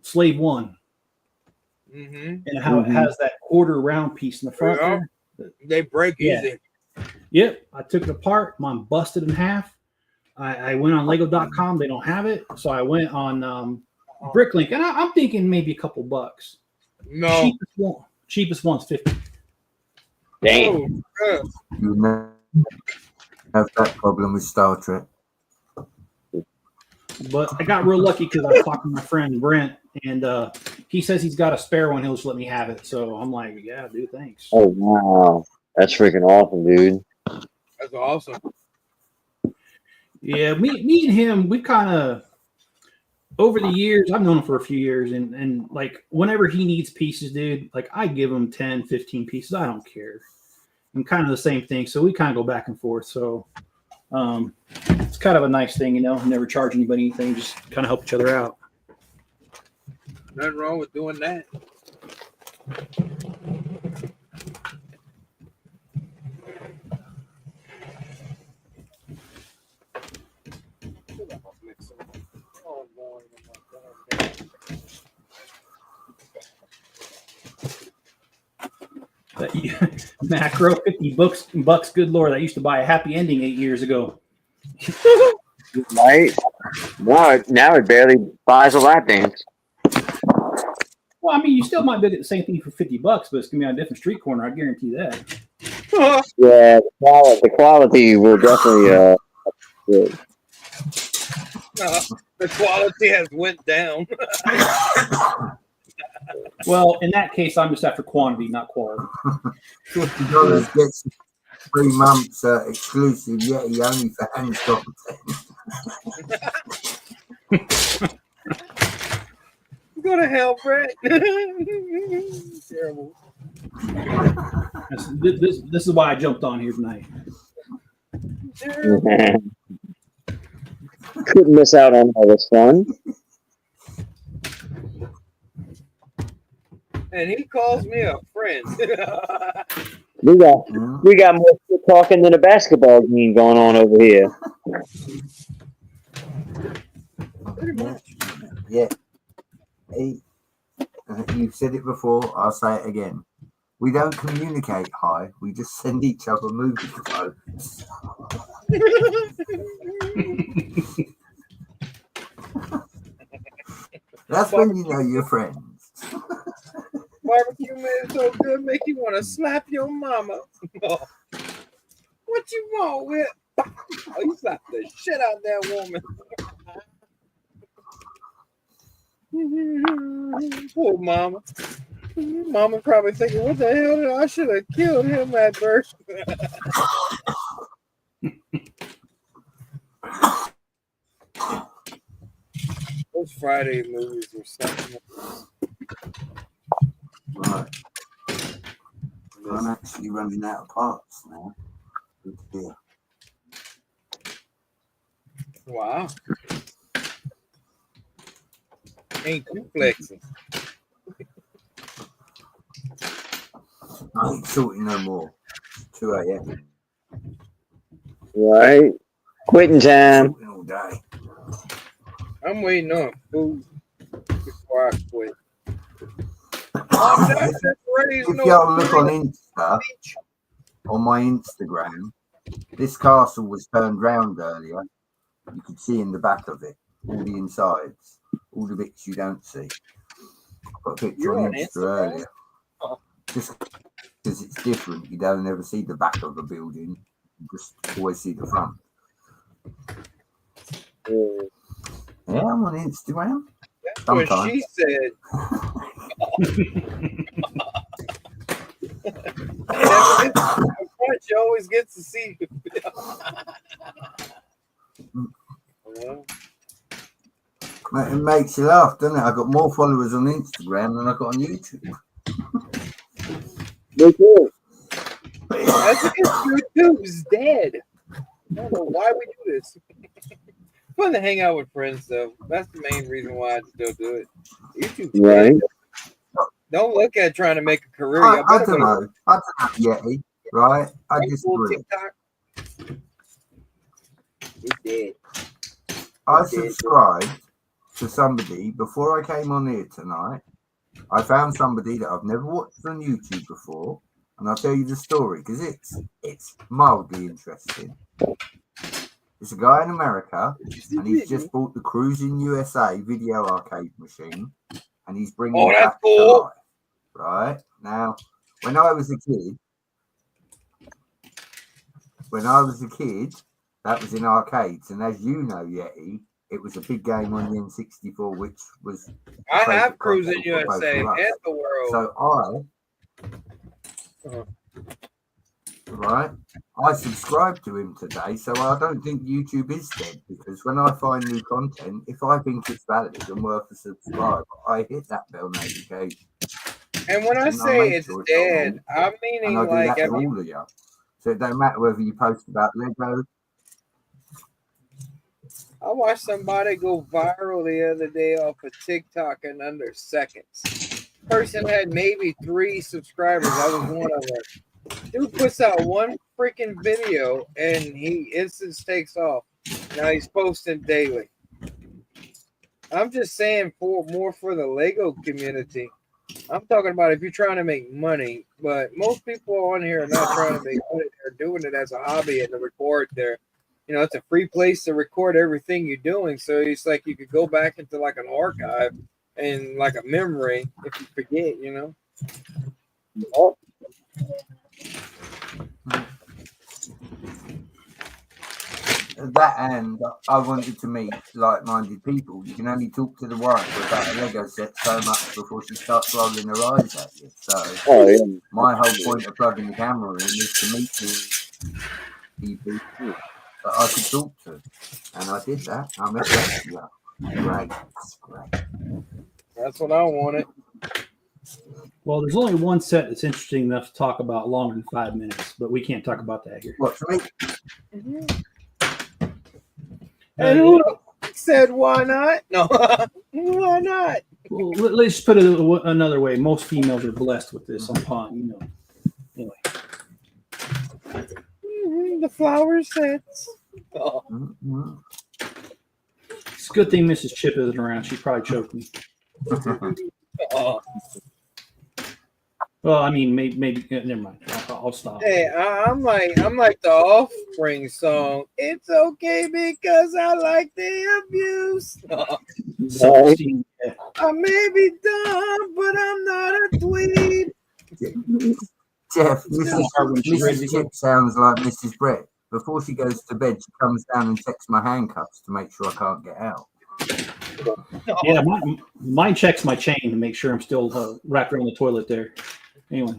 Slave One, Mm-hmm. and how it has that quarter round piece in the front there. They break easy. Yep, I took it apart. Mine busted in half. I went on Lego.com. They don't have it, so I went on Bricklink, and I'm thinking maybe a couple bucks. No. Cheapest one's $50. Damn. Oh, You never have that problem with Star Trek. But I got real lucky because I talked to my friend Brent, and he says he's got a spare one. He'll just let me have it. So I'm like, yeah, dude, thanks. Oh, wow. That's freaking awesome, dude. that's awesome. Yeah, me and him, we kind of over the years, I've known him for a few years, and like whenever he needs pieces, dude, like I give him 10, 15 pieces. I don't care. I'm kind of the same thing. So we kind of go back and forth. So it's kind of a nice thing, you know, never charge anybody anything, just kind of help each other out. Nothing wrong with doing that. Macro, $50, good Lord. I used to buy a happy ending 8 years ago. Right? Now it barely buys a lap dance. Well, I mean, you still might be able to get the same thing for $50, but it's gonna be on a different street corner. I guarantee that. Yeah, the quality will definitely good. The quality has went down. Well, in that case, I'm just after quantity, not quality. $50 gets you 3 months exclusive Yeti only for hand stock. Go to hell, Brett. Terrible. This is why I jumped on here tonight. Couldn't miss out on all this fun. And he calls me a friend. We got more shit talking than a basketball game going on over here. Pretty much. Yeah. Hey, you've said it before, I'll say it again. We don't communicate high, we just send each other movie quotes. That's when you know you're friends. Barbecue made it so good, make you want to slap your mama. What you want, Whip? Oh, you slapped the shit out of that woman. Poor mama. Mama probably thinking, what the hell did I should have killed him at first. Those Friday movies were something. Right. I'm actually running out of parts now. Yeah. Wow. Ain't you flexing? I ain't sorting no more. 2 a.m. Right? Quitting time. Sorting all day. I'm waiting on food before I quit. If y'all look on Insta, on my Instagram, this castle was turned round earlier. You could see in the back of it, all the insides, all the bits you don't see. I got a picture on Insta earlier. Just because it's different, you don't ever see the back of the building. You just always see the front. Yeah, I'm on Instagram. That's what she said. She always gets to see It makes you laugh, doesn't it? I got more followers on Instagram than I got on YouTube. Me too. That's because YouTube's dead. I don't know why we do this. Fun to hang out with friends, though. That's the main reason why I still do it. YouTube's Right. dead. Don't look at trying to make a career. I don't know. I don't know, Yeti, right? I disagree. TikTok. It's dead. I subscribed to somebody before I came on here tonight. I found somebody that I've never watched on YouTube before, and I'll tell you the story because it's mildly interesting. It's a guy in America, and he's just bought the Cruising USA video arcade machine, and he's bringing it back to life. Right now, when I was a kid, that was in arcades, and as you know, Yeti, it was a big game on the N64, which was. I have Cruising USA and the world. So I subscribed to him today, so I don't think YouTube is dead because when I find new content, if I think it's valid and worth a subscribe, I hit that bell notification. And when I say it's dead, I'm meaning and I do like that to all of you. So it don't matter whether you post about Lego. I watched somebody go viral the other day off of TikTok in under seconds. Person had maybe 3 subscribers. I was one of them. Dude puts out one freaking video and he instant takes off. Now he's posting daily. I'm just saying more for the Lego community. I'm talking about if you're trying to make money, but most people on here are not trying to make money. They're doing it as a hobby and to record their, it's a free place to record everything you're doing. So it's like you could go back into like an archive and like a memory if you forget, That and I wanted to meet like-minded people. You can only talk to the wife about a Lego set so much before she starts rolling her eyes at you. So my whole point of plugging the camera in is to meet people that I could talk to. And I did that. I met that. Yeah. Great. That's great. That's what I wanted. Well, there's only one set that's interesting enough to talk about longer than 5 minutes, but we can't talk about that here. What, for me? And who said why not? No, why not? Well, let's put it another way. Most females are blessed with this on pawn, Anyway. The flower sets. Oh. It's a good thing Mrs. Chip isn't around. She probably choked me. Oh. Well, I mean, maybe never mind. I'll stop. Hey, I'm like the Offspring song. It's okay because I like the abuse. Oh. I may be dumb, but I'm not a dweeb. Jeff, Mrs. Chip sounds like Mrs. Brett. Before she goes to bed, she comes down and checks my handcuffs to make sure I can't get out. Yeah, mine checks my chain to make sure I'm still wrapped around the toilet there. Anyway.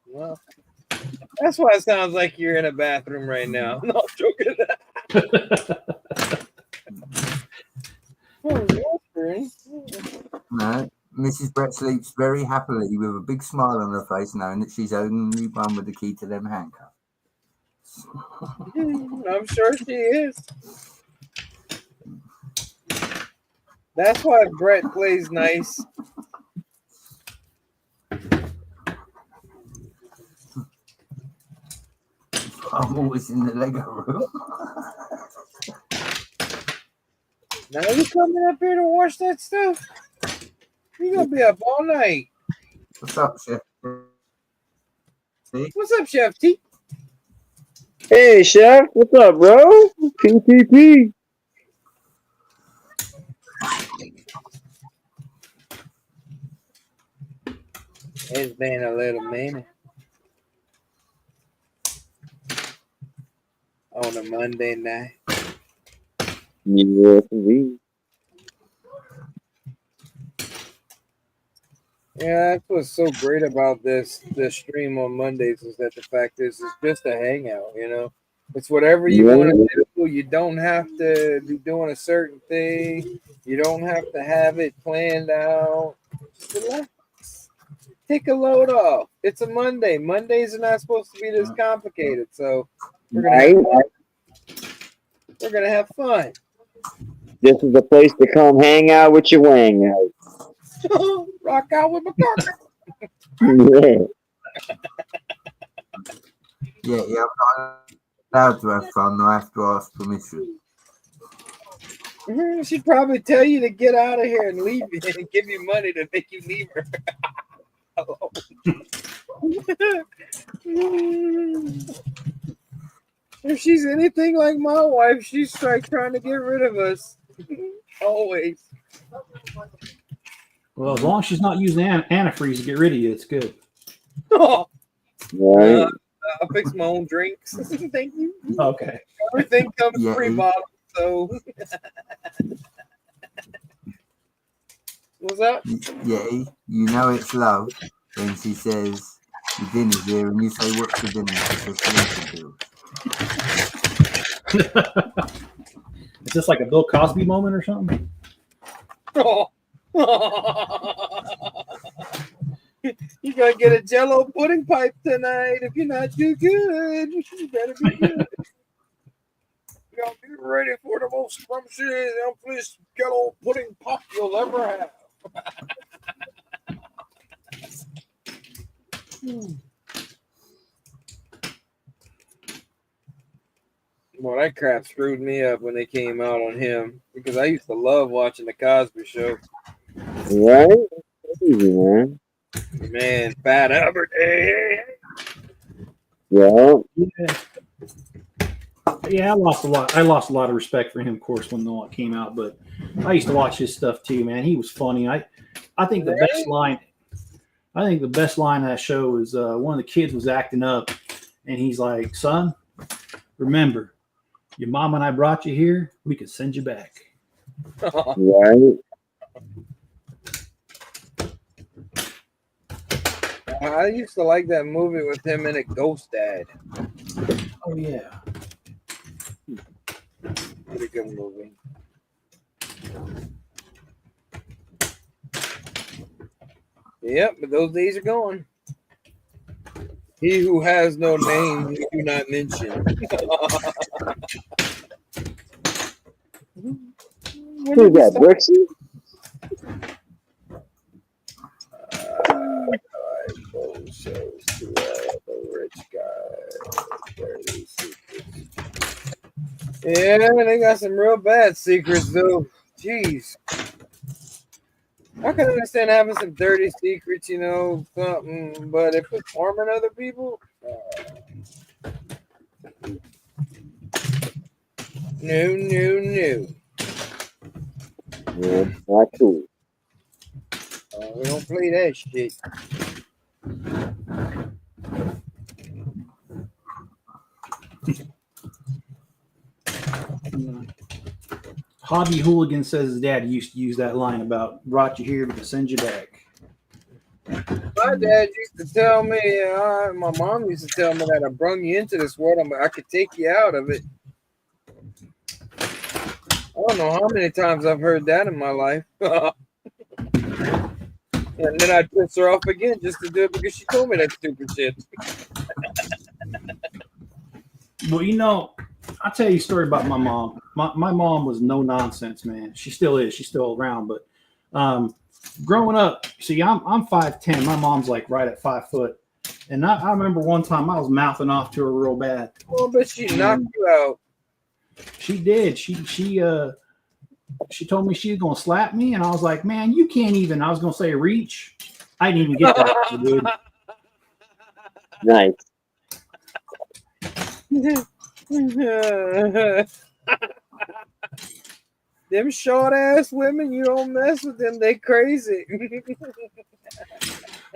Well, that's why it sounds like you're in a bathroom right now. No, I'm joking. No, Mrs. Brett sleeps very happily with a big smile on her face, knowing that she's the only one with the key to them handcuffs. I'm sure she is. That's why Brett plays nice. I'm always in the Lego room. Now you coming up here to watch that stuff? You're gonna be up all night. What's up, Chef? What's up, Chef T? Hey, Chef. What's up, bro? PTP. It's been a little minute. On a Monday night. Yes, indeed. Yeah, that's what's so great about this stream on Mondays is that the fact is it's just a hangout, you know. It's whatever you want to do. You don't have to be doing a certain thing. You don't have to have it planned out. Just relax. Take a load off. It's a Monday. Mondays are not supposed to be this complicated. So we're gonna have fun. This is the place to come hang out with your wang out. Rock out with my car. Yeah. Yeah, I'm not allowed to have fun. I have to ask permission. She'd probably tell you to get out of here and leave you and give you money to make you leave her. If she's anything like my wife, she's like trying to get rid of us. Always. Well, as long as she's not using antifreeze to get rid of you, it's good. Oh, Right. I'll fix my own drinks. Thank you. Okay. Everything comes pre-bottled, so. What's that? Yeah, you know it's love when she says your dinner's here and you say what's for dinner? She says sleeping pills. Is this like a Bill Cosby moment or something? Oh. You're gonna get a Jello pudding pipe tonight. If you're not too good, you better be good. You're gonna be ready for the most scrumptious, please Jello pudding pop you'll ever have. Well, that crap screwed me up when they came out on him because I used to love watching the Cosby Show. Right? Easy, man. Man, Fat Albert. Yeah. Yeah, I lost a lot. I lost a lot of respect for him, of course, when it came out. But I used to watch his stuff too, man. He was funny. I think the best line. I think the best line of that show is one of the kids was acting up, and he's like, "Son, remember, your mom and I brought you here. We could send you back." Right. I used to like that movie with him in it, Ghost Dad. Oh yeah. Pretty good movie. Yep, but those days are gone. He who has no name, you do not mention. Who's that, Brixie? Shows to the rich guy. Yeah, they got some real bad secrets, though. Jeez. I can understand having some dirty secrets, you know, something, but if it's harming other people, no. Yeah, not cool. We don't play that shit. Hobby Hooligan says his dad used to use that line about brought you here to send you back. My dad used to tell me, my mom used to tell me that I brung you into this world, I could take you out of it. I don't know how many times I've heard that in my life. And then I'd piss her off again just to do it because she told me that stupid shit. Well, you know, I'll tell you a story about my mom. My mom was no nonsense, man. She still is. She's still around. But growing up, see, I'm 5'10". My mom's like right at 5 foot. And I remember one time I was mouthing off to her real bad. Oh, but she knocked you out. She did. She told me she was going to slap me. And I was like, man, you can't even. I was going to say reach. I didn't even get that. Dude. Nice. Them short ass women, you don't mess with them. They crazy.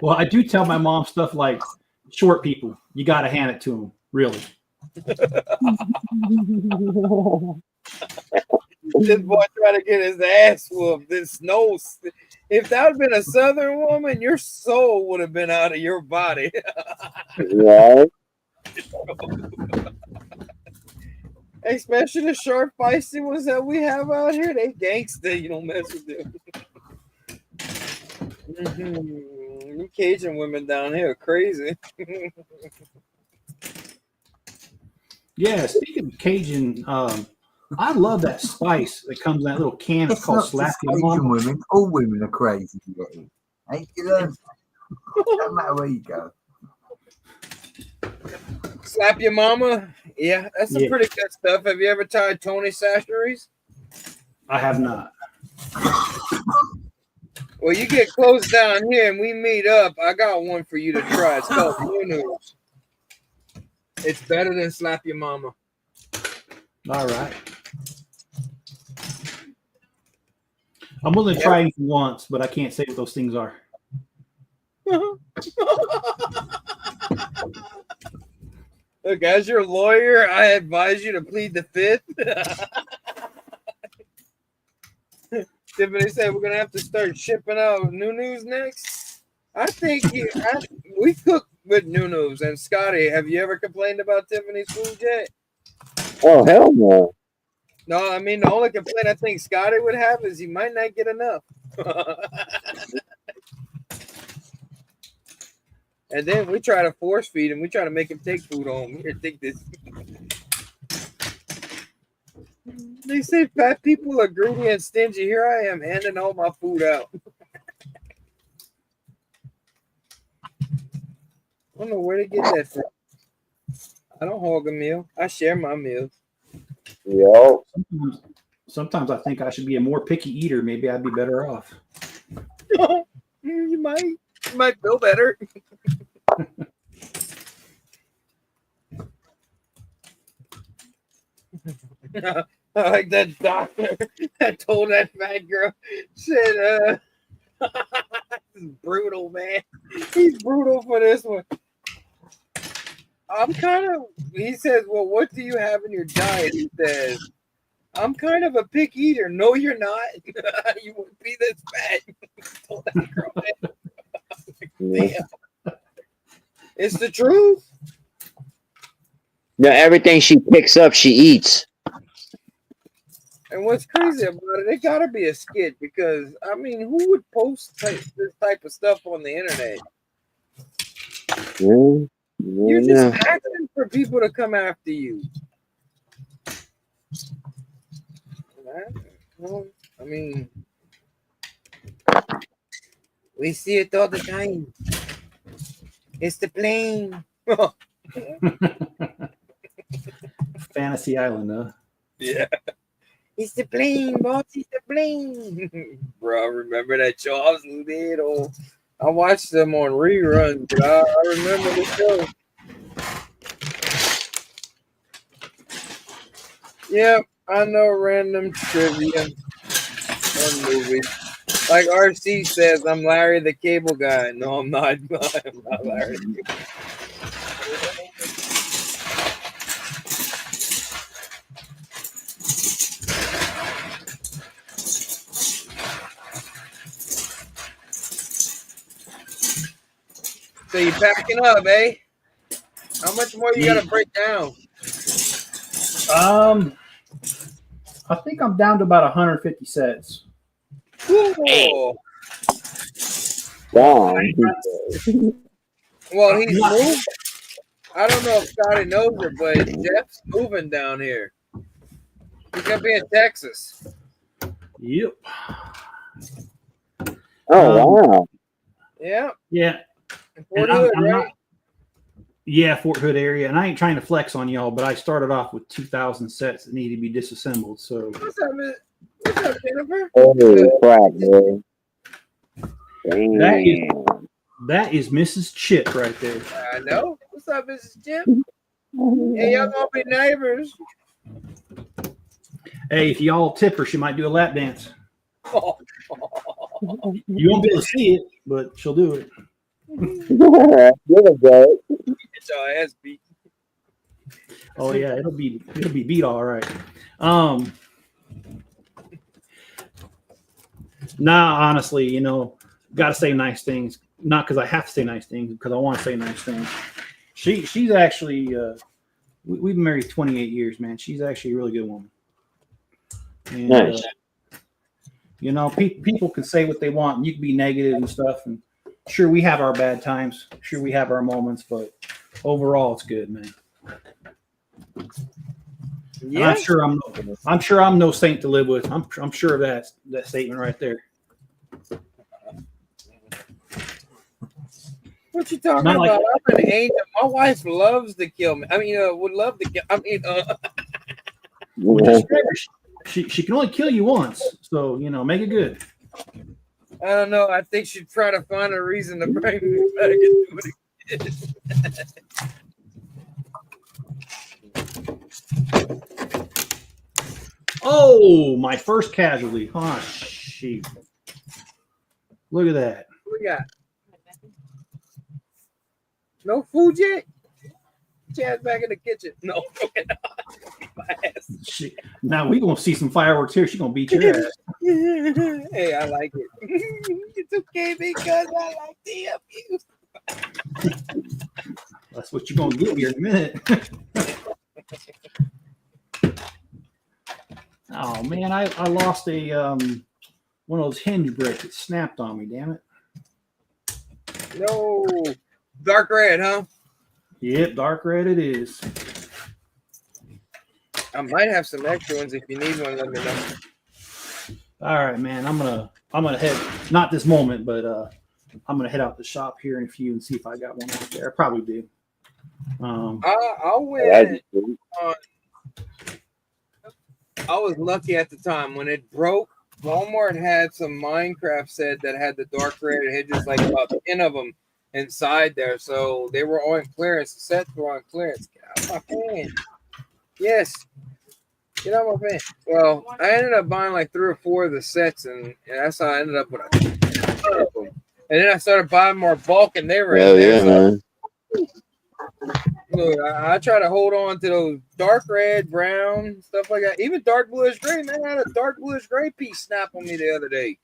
Well, I do tell my mom stuff like short people. You got to hand it to them. Really. This boy trying to get his ass whooped. This nose. If that had been a Southern woman, your soul would have been out of your body. Right? Especially the short, feisty ones that we have out here. They gangsta. You don't mess with them. You Cajun women down here are crazy. Yeah, speaking of Cajun, I love that spice that comes in that little can. It's It's called not Slap just Your Asian Mama. women. All women are crazy. Ain't you learn? No matter where you go. Slap your mama. Yeah, that's some Yeah. pretty good stuff. Have you ever tried Tony Sachery's? I have not. Well, you get close down here and we meet up. I got one for you to try. It's called Nunu's. It's better than Slap Your Mama. All right. I'm willing to try it once, but I can't say what those things are. Look, as your lawyer, I advise you to plead the fifth. Tiffany said we're gonna have to start shipping out Nunu's next. I think we cook with Nunu's. And Scotty, have you ever complained about Tiffany's food yet? Oh, hell no. No, I mean the only complaint I think Scotty would have is he might not get enough. And then we try to force feed him. We try to make him take food home. Here, take this. They say fat people are greedy and stingy. Here I am handing all my food out. I don't know where to get that from. I don't hog a meal. I share my meals. Yo. Sometimes I think I should be a more picky eater. Maybe I'd be better off. You might feel better. I like that doctor that told that fat girl, said, this is brutal, man. He's brutal for this one. He says, well, what do you have in your diet? He says, I'm kind of a picky eater. No, you're not. You wouldn't be this fat. Told that girl that. Damn. It's the truth. Now, everything she picks up, she eats. And what's crazy about it, it gotta be a skit because I mean, who would post this type of stuff on the internet? You're just asking for people to come after you. I mean, we see it all the time. It's the plane. Fantasy Island, huh? Yeah. It's the plane, boss. It's the plane. Bro, remember that show? I was little. I watched them on reruns, but I remember the show. Yep, I know random trivia and movies. Like RC says, I'm Larry the Cable Guy. No, I'm not. I'm not Larry. So you packing up, eh? How much more you gotta break down? I think I'm down to about 150 sets. Cool. Wow. Well, he's moved. I don't know if Scotty knows it, but Jeff's moving down here. He's gonna be in Texas. Yep. Oh, wow. Yeah. Yeah. Fort Hood, right? Yeah, Fort Hood area. And I ain't trying to flex on y'all, but I started off with 2,000 sets that need to be disassembled. So What's up, man? What's up, Jennifer? Holy crap, boy. Damn. That is Mrs. Chip right there. I know. What's up, Mrs. Chip? Hey, y'all gonna be neighbors. Hey, if y'all tip her, she might do a lap dance. Oh. You won't be able to see it, but she'll do it. There we go. Get your ass beat. Oh yeah, it'll be beat all right. Nah, honestly, you know, got to say nice things. Not because I have to say nice things, because I want to say nice things. She's actually we've been married 28 years, man. She's actually a really good woman. And, Nice. You know, people can say what they want, and you can be negative and stuff. And sure, we have our bad times. Sure, we have our moments, but overall, it's good, man. Yeah. And I'm sure I'm no saint to live with. I'm sure of that statement right there. What you talking Not like- about? I'm an angel. My wife loves to kill me. I mean, would love to kill. I mean, She can only kill you once, so you know, make it good. I don't know. I think she'd try to find a reason to bring me back and do it again. Oh, my first casualty. Oh, shoot. Look at that. What we got? No food yet? Chad's back in the kitchen. No, okay, no. Now we gonna see some fireworks here. She's gonna beat your ass. Hey, I like it. It's okay because I like the abuse. That's what you're gonna get here in a minute. Oh man, I lost a one of those hinge bricks. It snapped on me. Damn it. No. Dark red, huh? Yep, dark red it is. I might have some extra ones. If you need one, let me know. All right, man. I'm gonna head. Not this moment, but I'm gonna head out the shop here in a few and see if I got one out there. I probably do. I went. I was lucky at the time when it broke. Walmart had some Minecraft set that had the dark red. It had just like about 10 of them inside there, so they were on clearance. The sets were on clearance. Get out my fan. Yes. Get out my fan. Well, I ended up buying like 3 or 4 of the sets, and that's how I ended up with a ton of them. And then I started buying more bulk, and they were in there. man. Look, I try to hold on to those dark red, brown, stuff like that. Even dark bluish gray, man. I had a dark bluish gray piece snap on me the other day.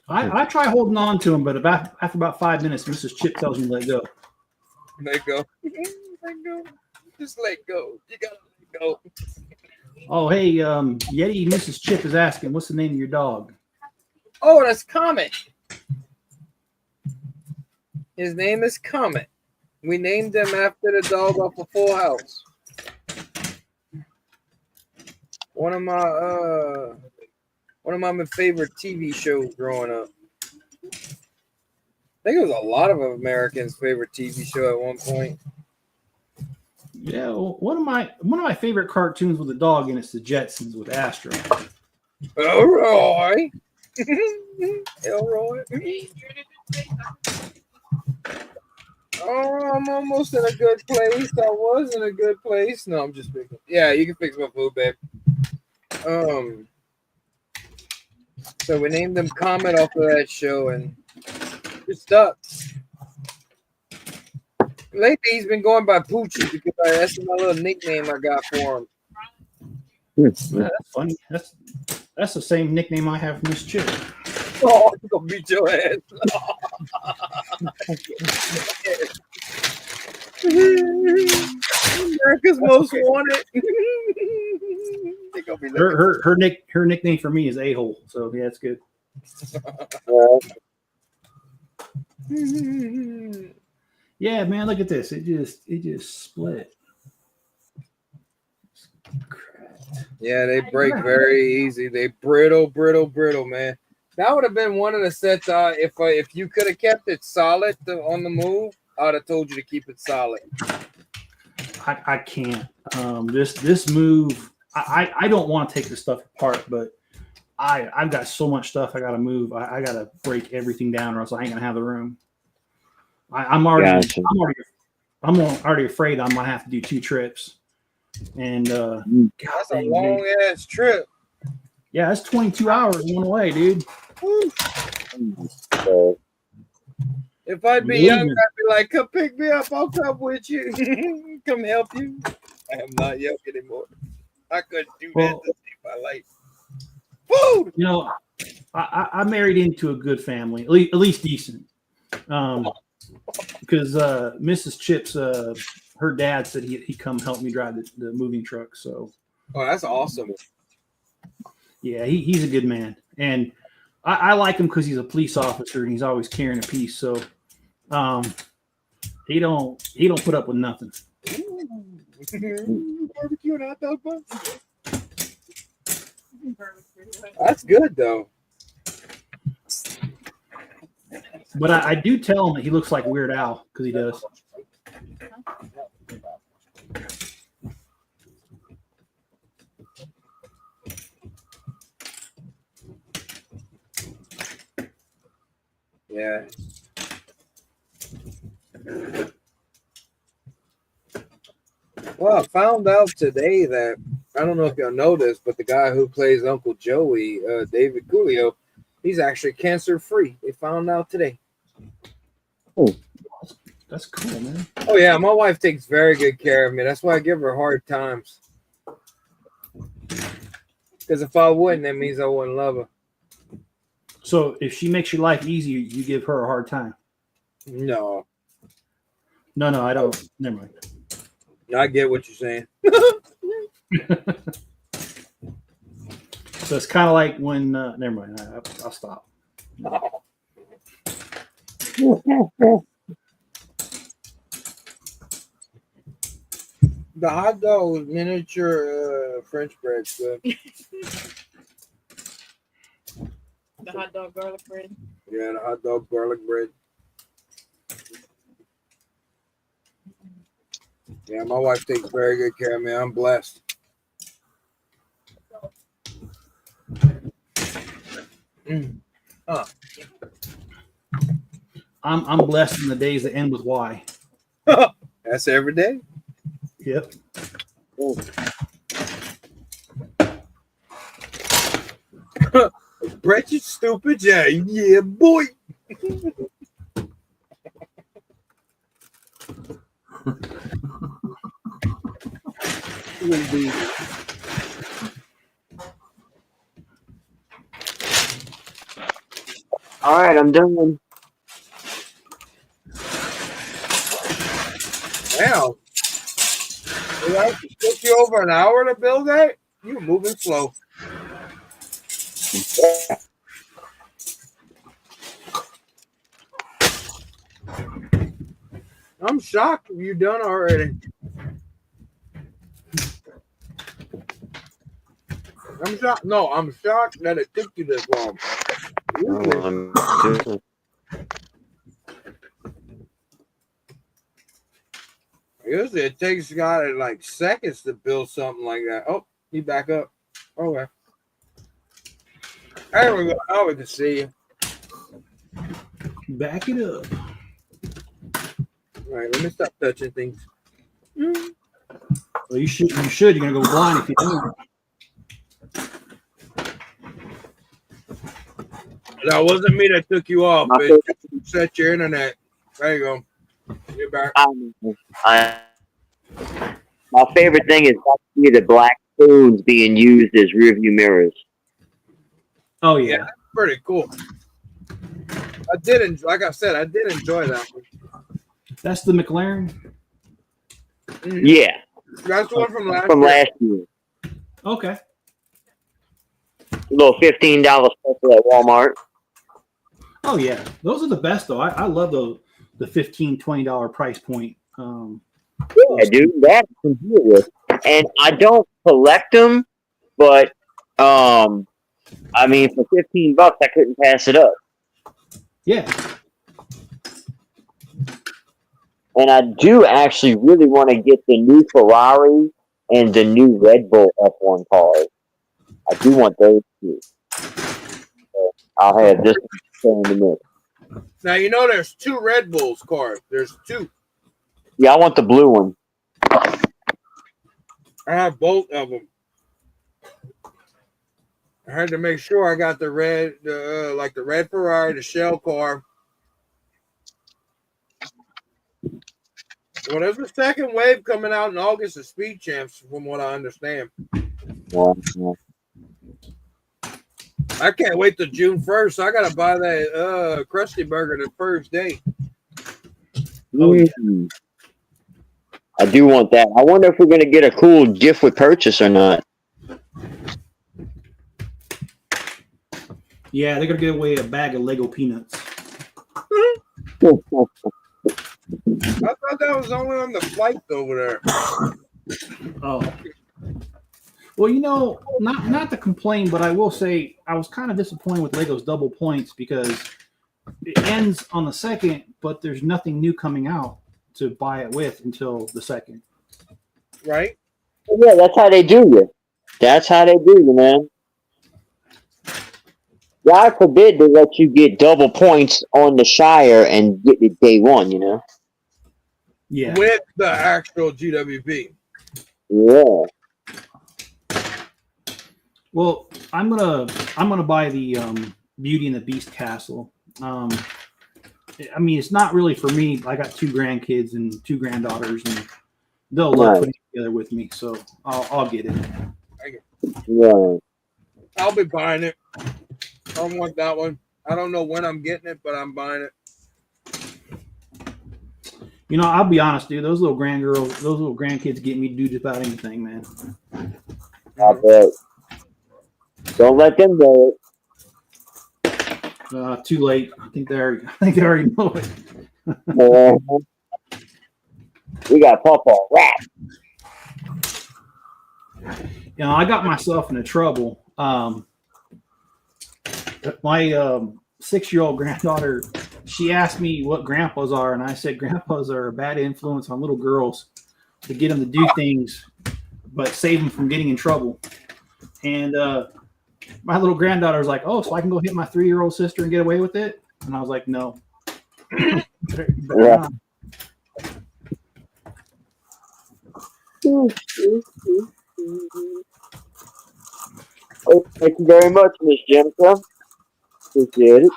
I try holding on to them, but after about 5 minutes, Mrs. Chip tells me to let go. Let go. Let go. Just let go. You gotta let go. Oh, hey, Yeti, Mrs. Chip is asking, what's the name of your dog? Oh, that's Comet. His name is Comet. We named him after the dog off of Full House. One of my favorite TV shows growing up. I think it was a lot of Americans' favorite TV show at one point. Yeah, well, one of my favorite cartoons with a dog in it's the Jetsons with Astro. Elroy. Elroy. Oh, I'm almost in a good place. I was in a good place. No, I'm just picking. Yeah, you can fix my food, babe. So we named him Comet off of that show, and it's stuck. Lately, he's been going by Poochie because that's my little nickname I got for him. Yeah, that's funny. That's the same nickname I have from Miss Chip. Oh, I'm gonna beat your ass. America's Most Wanted. Her nickname for me is A-hole, so yeah, it's good. Yeah, man, look at this. It just split. Yeah, they break very easy. They brittle, man. That would have been one of the sets. If you could have kept it solid on the move, I would have told you to keep it solid. I can't. This move. I don't want to take this stuff apart, but I've got so much stuff I got to move. I got to break everything down, or else I ain't gonna have the room. I'm already afraid I'm gonna have to do 2 trips. And that's a long ass trip. Yeah, that's 22 hours one way, dude. If I'd be young, I'd be like, come pick me up. I'll come with you. Come help you. I am not young anymore. I couldn't do that to save my life. Food. You know, I married into a good family, at least decent. Because Mrs. Chips, her dad said he'd come help me drive the moving truck. So, Oh, that's awesome. yeah, he's a good man, and I like him because he's a police officer and he's always carrying a piece. So, he don't put up with nothing. Barbecue and hot dog buns. That's good though. But I do tell him that he looks like Weird Al because he does. Yeah. Well, I found out today that I don't know if y'all know this, but the guy who plays Uncle Joey, David Coolio, he's actually cancer free. They found out today. That's cool, man. Oh yeah, my wife takes very good care of me. That's why I give her hard times. Because if I wouldn't, that means I wouldn't love her. So if she makes your life easy, you give her a hard time. No, No, I don't. Never mind. I get what you're saying. So it's kind of like when. Never mind. I'll stop. The hot dog was miniature French bread. So. The hot dog garlic bread. Yeah, the hot dog garlic bread. Yeah, my wife takes very good care of me. I'm blessed. I'm blessed in the days that end with Y. That's every day. Yep. Brett, you stupid. Yeah, boy. All right, I'm done. Wow. It took you over an hour to build that? You're moving slow. I'm shocked you done already. I'm shocked. No, I'm shocked that it took you this long. Usually it takes God like seconds to build something like that. Oh, he back up. Okay. There we go. Now we can see you. Back it up. All right, let me stop touching things. Well, you should. You're gonna go blind if you don't. That wasn't me that took you off. It set your internet. There you go. You're back. My favorite thing is to see the black spoons being used as rearview mirrors. Oh yeah. That's pretty cool. I did, like I said, I did enjoy that one. That's the McLaren. Yeah, That's the one from last year. Okay. A little $15 special at Walmart. Oh yeah, those are the best though. I love the $15, $20 price point. Yeah, dude, that I can deal with. And I don't collect them, but I mean, for $15, I couldn't pass it up. Yeah. And I do actually really want to get the new Ferrari and the new Red Bull F1 cars. I do want those two. So I'll have this in the mix. Now, you know there's two Red Bulls cars. There's two. Yeah, I want the blue one. I have both of them. I had to make sure I got the red, like the red Ferrari, the shell car. Well, there's a second wave coming out in August of Speed Champs, from what I understand. Yeah. I can't wait till June 1st. I gotta buy that Krusty Burger the first day. Mm. I do want that. I wonder if we're gonna get a cool gift with purchase or not. Yeah, they're gonna give away a bag of Lego peanuts. I thought that was only on the flight over there. Oh. Well, you know, not to complain, but I will say I was kind of disappointed with Lego's double points because it ends on the 2nd, but there's nothing new coming out to buy it with until the 2nd. Right? Yeah, that's how they do you. That's how they do you, man. God forbid they let you get double points on the Shire and get it day one, you know? Yeah. With the actual GWP. Yeah. Well, I'm gonna buy the Beauty and the Beast castle. I mean, it's not really for me. I got 2 grandkids and 2 granddaughters, and they'll love putting it together with me. So I'll get it. Yeah. I'll be buying it. I want that one. I don't know when I'm getting it, but I'm buying it. You know, I'll be honest, dude. Those little grandkids get me to do just about anything, man. I bet. Don't let them do it. Too late. I think they already know it. We got Pawpaw rap. You know, I got myself into trouble. My 6-year-old granddaughter, she asked me what grandpas are, and I said grandpas are a bad influence on little girls to get them to do things, but save them from getting in trouble. And my little granddaughter was like, "Oh, so I can go hit my 3-year-old sister and get away with it?" And I was like, "No." Yeah. Thank you very much, Miss Jennifer. Appreciate it.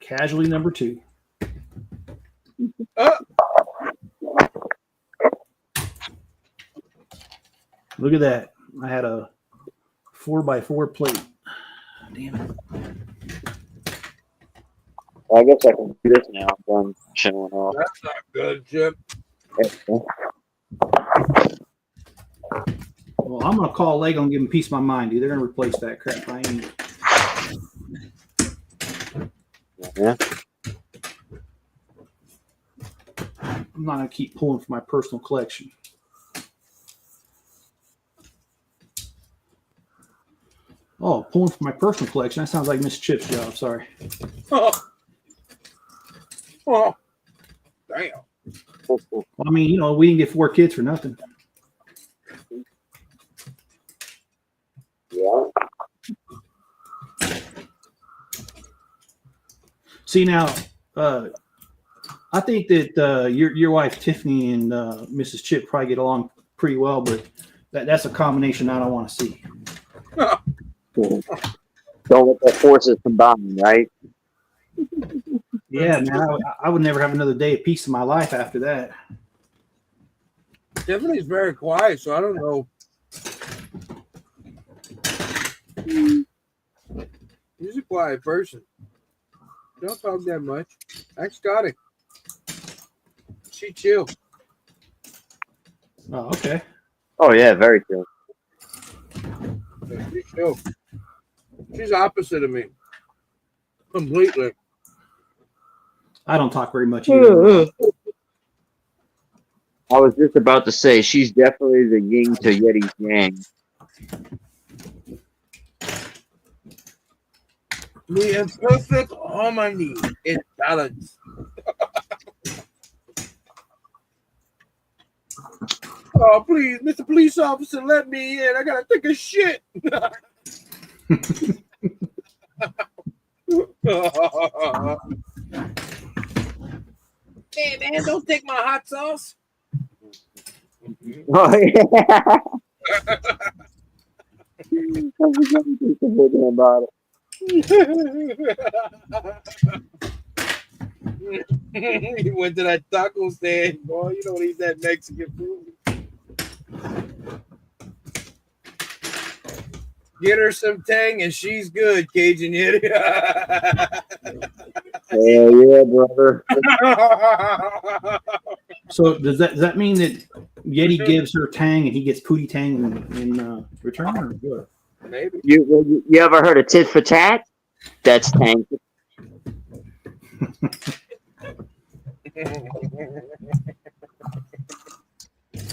Casualty number 2. Look at that. I had a 4x4 plate. Damn it. Well, I guess I can do this now. I'm done showing off. That's not good, Chip. Well, I'm going to call Lego and give them a piece of my mind, dude. They're going to replace that crap. I ain't. Yeah. I'm not going to keep pulling from my personal collection. Oh, pulling from my personal collection. That sounds like Miss Chip's job. Sorry. Oh, damn. Well, I mean, you know, we didn't get 4 kids for nothing. Yeah. See, now, I think that your wife Tiffany and Mrs. Chip probably get along pretty well, but that's a combination I don't want to see. Don't let their forces combine, right? Yeah, man, I would never have another day of peace in my life after that. Tiffany's very quiet, so I don't know. She's a quiet person. Don't talk that much. Ask Scotty. She chill. Oh, okay. Oh yeah, very true. Yeah, she chill. She's opposite of me. Completely. I don't talk very much either. I was just about to say she's definitely the yin to Yeti's yang. We have perfect harmony in balance. Oh, please, Mr. Police Officer, let me in. I gotta take a shit. Hey, man, don't take my hot sauce. Oh yeah. About it. You went to that taco stand, boy. You don't eat that Mexican food. Get her some Tang and she's good, Cajun idiot. Hell yeah, brother. So does that mean that Yeti gives her Tang and he gets Pootie Tang in return? Or what? Maybe. You ever heard of tit for tat? That's Tang.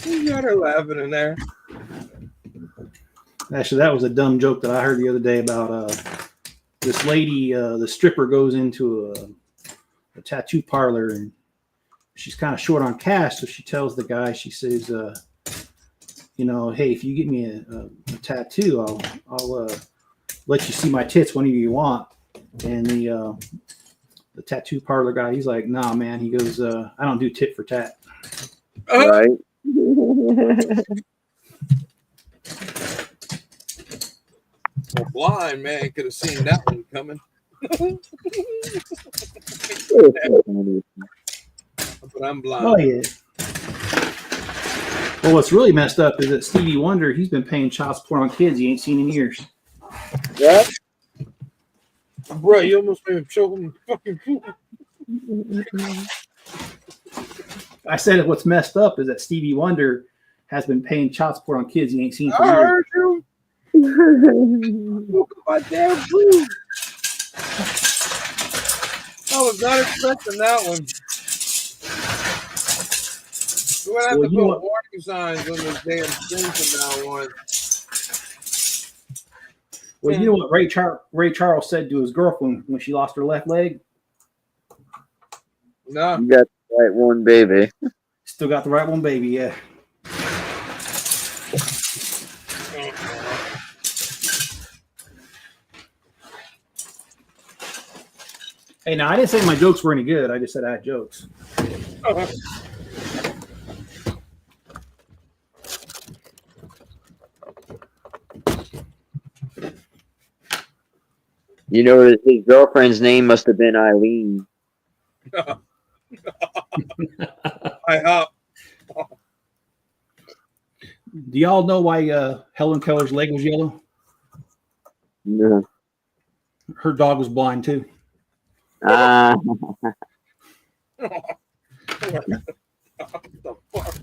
You got her laughing in there. Actually, that was a dumb joke that I heard the other day about this lady. The stripper goes into a tattoo parlor and she's kind of short on cash, so she tells the guy, she says, you know, hey, if you get me a tattoo, I'll let you see my tits whenever you want. And the tattoo parlor guy, he's like, nah, man. He goes, I don't do tit for tat. Right. A blind man could have seen that one coming. But I'm blind. Oh yeah. Well, what's really messed up is that Stevie Wonder, he's been paying child support on kids he ain't seen in years. Yeah. Bro, you almost made him choke him fucking food. I said what's messed up is that Stevie Wonder has been paying child support on kids he ain't seen for I years. heard you. Look at my damn food. I was not expecting that one. We're gonna have to put warning signs on this damn thing from now on. Well, you know what Ray Charles said to his girlfriend when she lost her left leg? No. You got the right one, baby. Still got the right one, baby, yeah. Hey, now I didn't say my jokes were any good. I just said I had jokes. You know, his girlfriend's name must have been Eileen. I hop. Do y'all know why Helen Keller's leg was yellow? No. Her dog was blind too. What the fuck?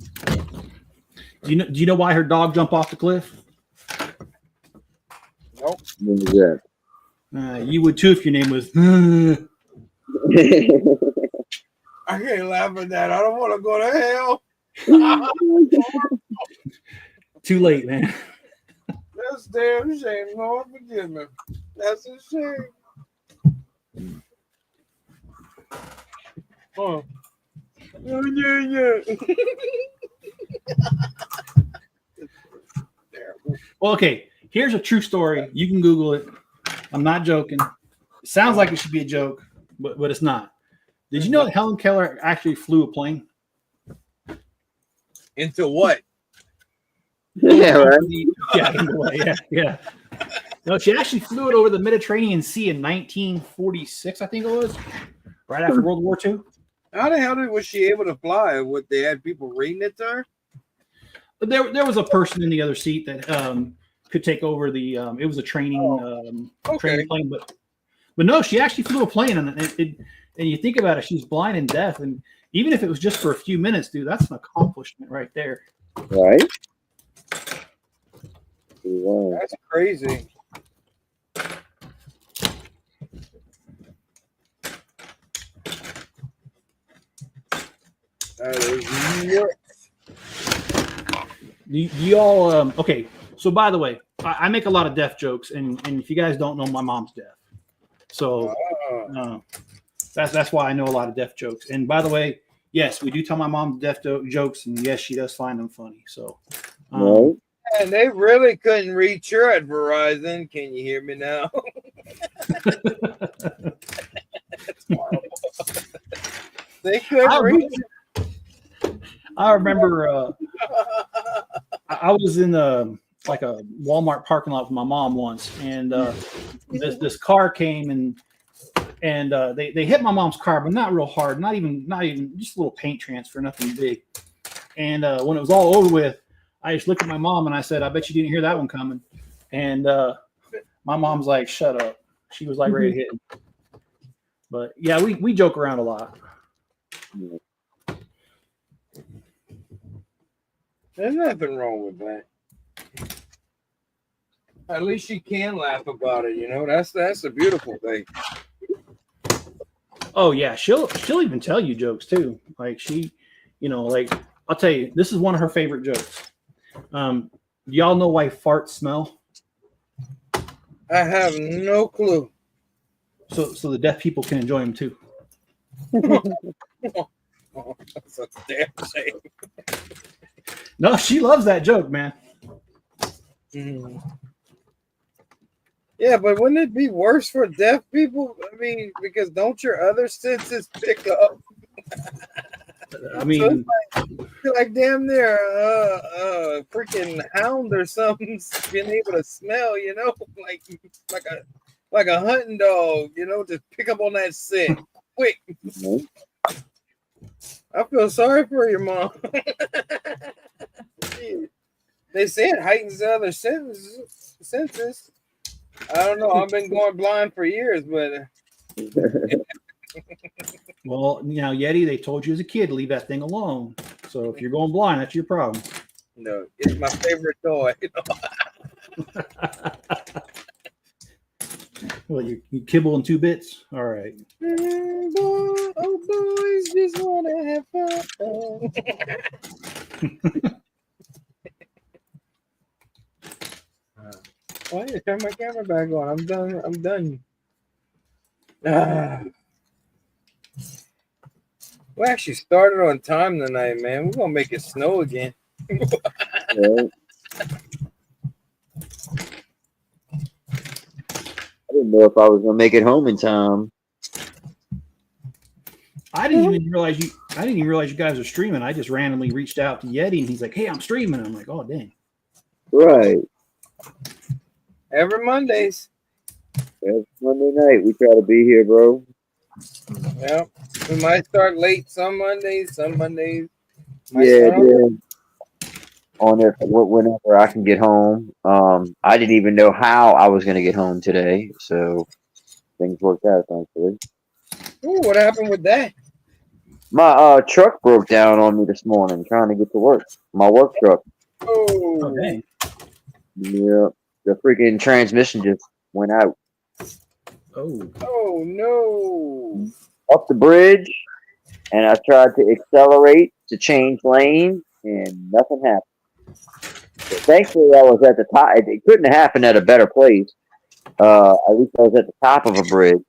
Do you know why her dog jumped off the cliff? Nope. What was that? You would too if your name was. I can't laugh at that. I don't want to go to hell. Too late, man. That's damn shame. Lord forgive me. That's a shame. Oh. Yeah. Well, okay. Here's a true story. You can Google it. I'm not joking. It sounds like it should be a joke, but it's not. Did you know that Helen Keller actually flew a plane? Into what? Yeah, right. Yeah. No, she actually flew it over the Mediterranean Sea in 1946, I think it was, right after World War II. How the hell was she able to fly? What, they had people reading it to her? But there was a person in the other seat that could take over the. It was a training training plane, but no, she actually flew a plane, and you think about it, she's blind and deaf, and even if it was just for a few minutes, dude, that's an accomplishment right there. Right. Wow. That's crazy. That is nuts. You all okay? So by the way, I make a lot of deaf jokes, and if you guys don't know, my mom's deaf, so that's why I know a lot of deaf jokes. And by the way, yes, we do tell my mom deaf jokes, and yes, she does find them funny. So, Right. And they really couldn't reach her at Verizon. Can you hear me now? That's horrible. They couldn't reach her. I remember I was in like a Walmart parking lot with my mom once, and this car came and they hit my mom's car, but not real hard, not even just a little paint transfer, nothing big. And when it was all over with, I just looked at my mom and I said, "I bet you didn't hear that one coming." And My mom's like, shut up. She was like ready to hit him. But yeah, we joke around a lot. There's nothing wrong with that. At least she can laugh about it, you know. That's a beautiful thing. Oh yeah, she'll even tell you jokes too. Like she, you know, like I'll tell you, this is one of her favorite jokes. Y'all know why farts smell? I have no clue. So the deaf people can enjoy them too. Oh, that's a damn shame. No, she loves that joke, man. Mm. Yeah, but wouldn't it be worse for deaf people? I mean, because don't your other senses pick up? I mean, so like damn near freaking hound or something being able to smell, you know, like a hunting dog, you know, just pick up on that scent quick. I feel sorry for your mom. They say it heightens the other senses. I don't know. I've been going blind for years, but well, now Yeti, they told you as a kid to leave that thing alone. So if you're going blind, that's your problem. no, it's my favorite toy. Well, you kibble in 2 bits. All right. Boys just want to have fun. Why you turn my camera back on? I'm done. We actually started on time tonight, man. We're gonna make it snow again. Yeah. I didn't know if I was gonna make it home in time. I didn't even realize you guys are streaming. I just randomly reached out to Yeti and he's like, "Hey, I'm streaming." I'm like, "Oh, dang." Right. Every Mondays. Every Monday night we try to be here, bro. Yeah. We might start late some Mondays. Yeah, on it whenever I can get home. I didn't even know how I was gonna get home today, so things worked out thankfully. Ooh, what happened with that? My truck broke down on me this morning trying to get to work. My work truck. Oh, dang. Yeah, the freaking transmission just went out. Oh no. Up the bridge, and I tried to accelerate to change lanes, and nothing happened. So thankfully, I was at the top. It couldn't happen at a better place. At least I was at the top of a bridge,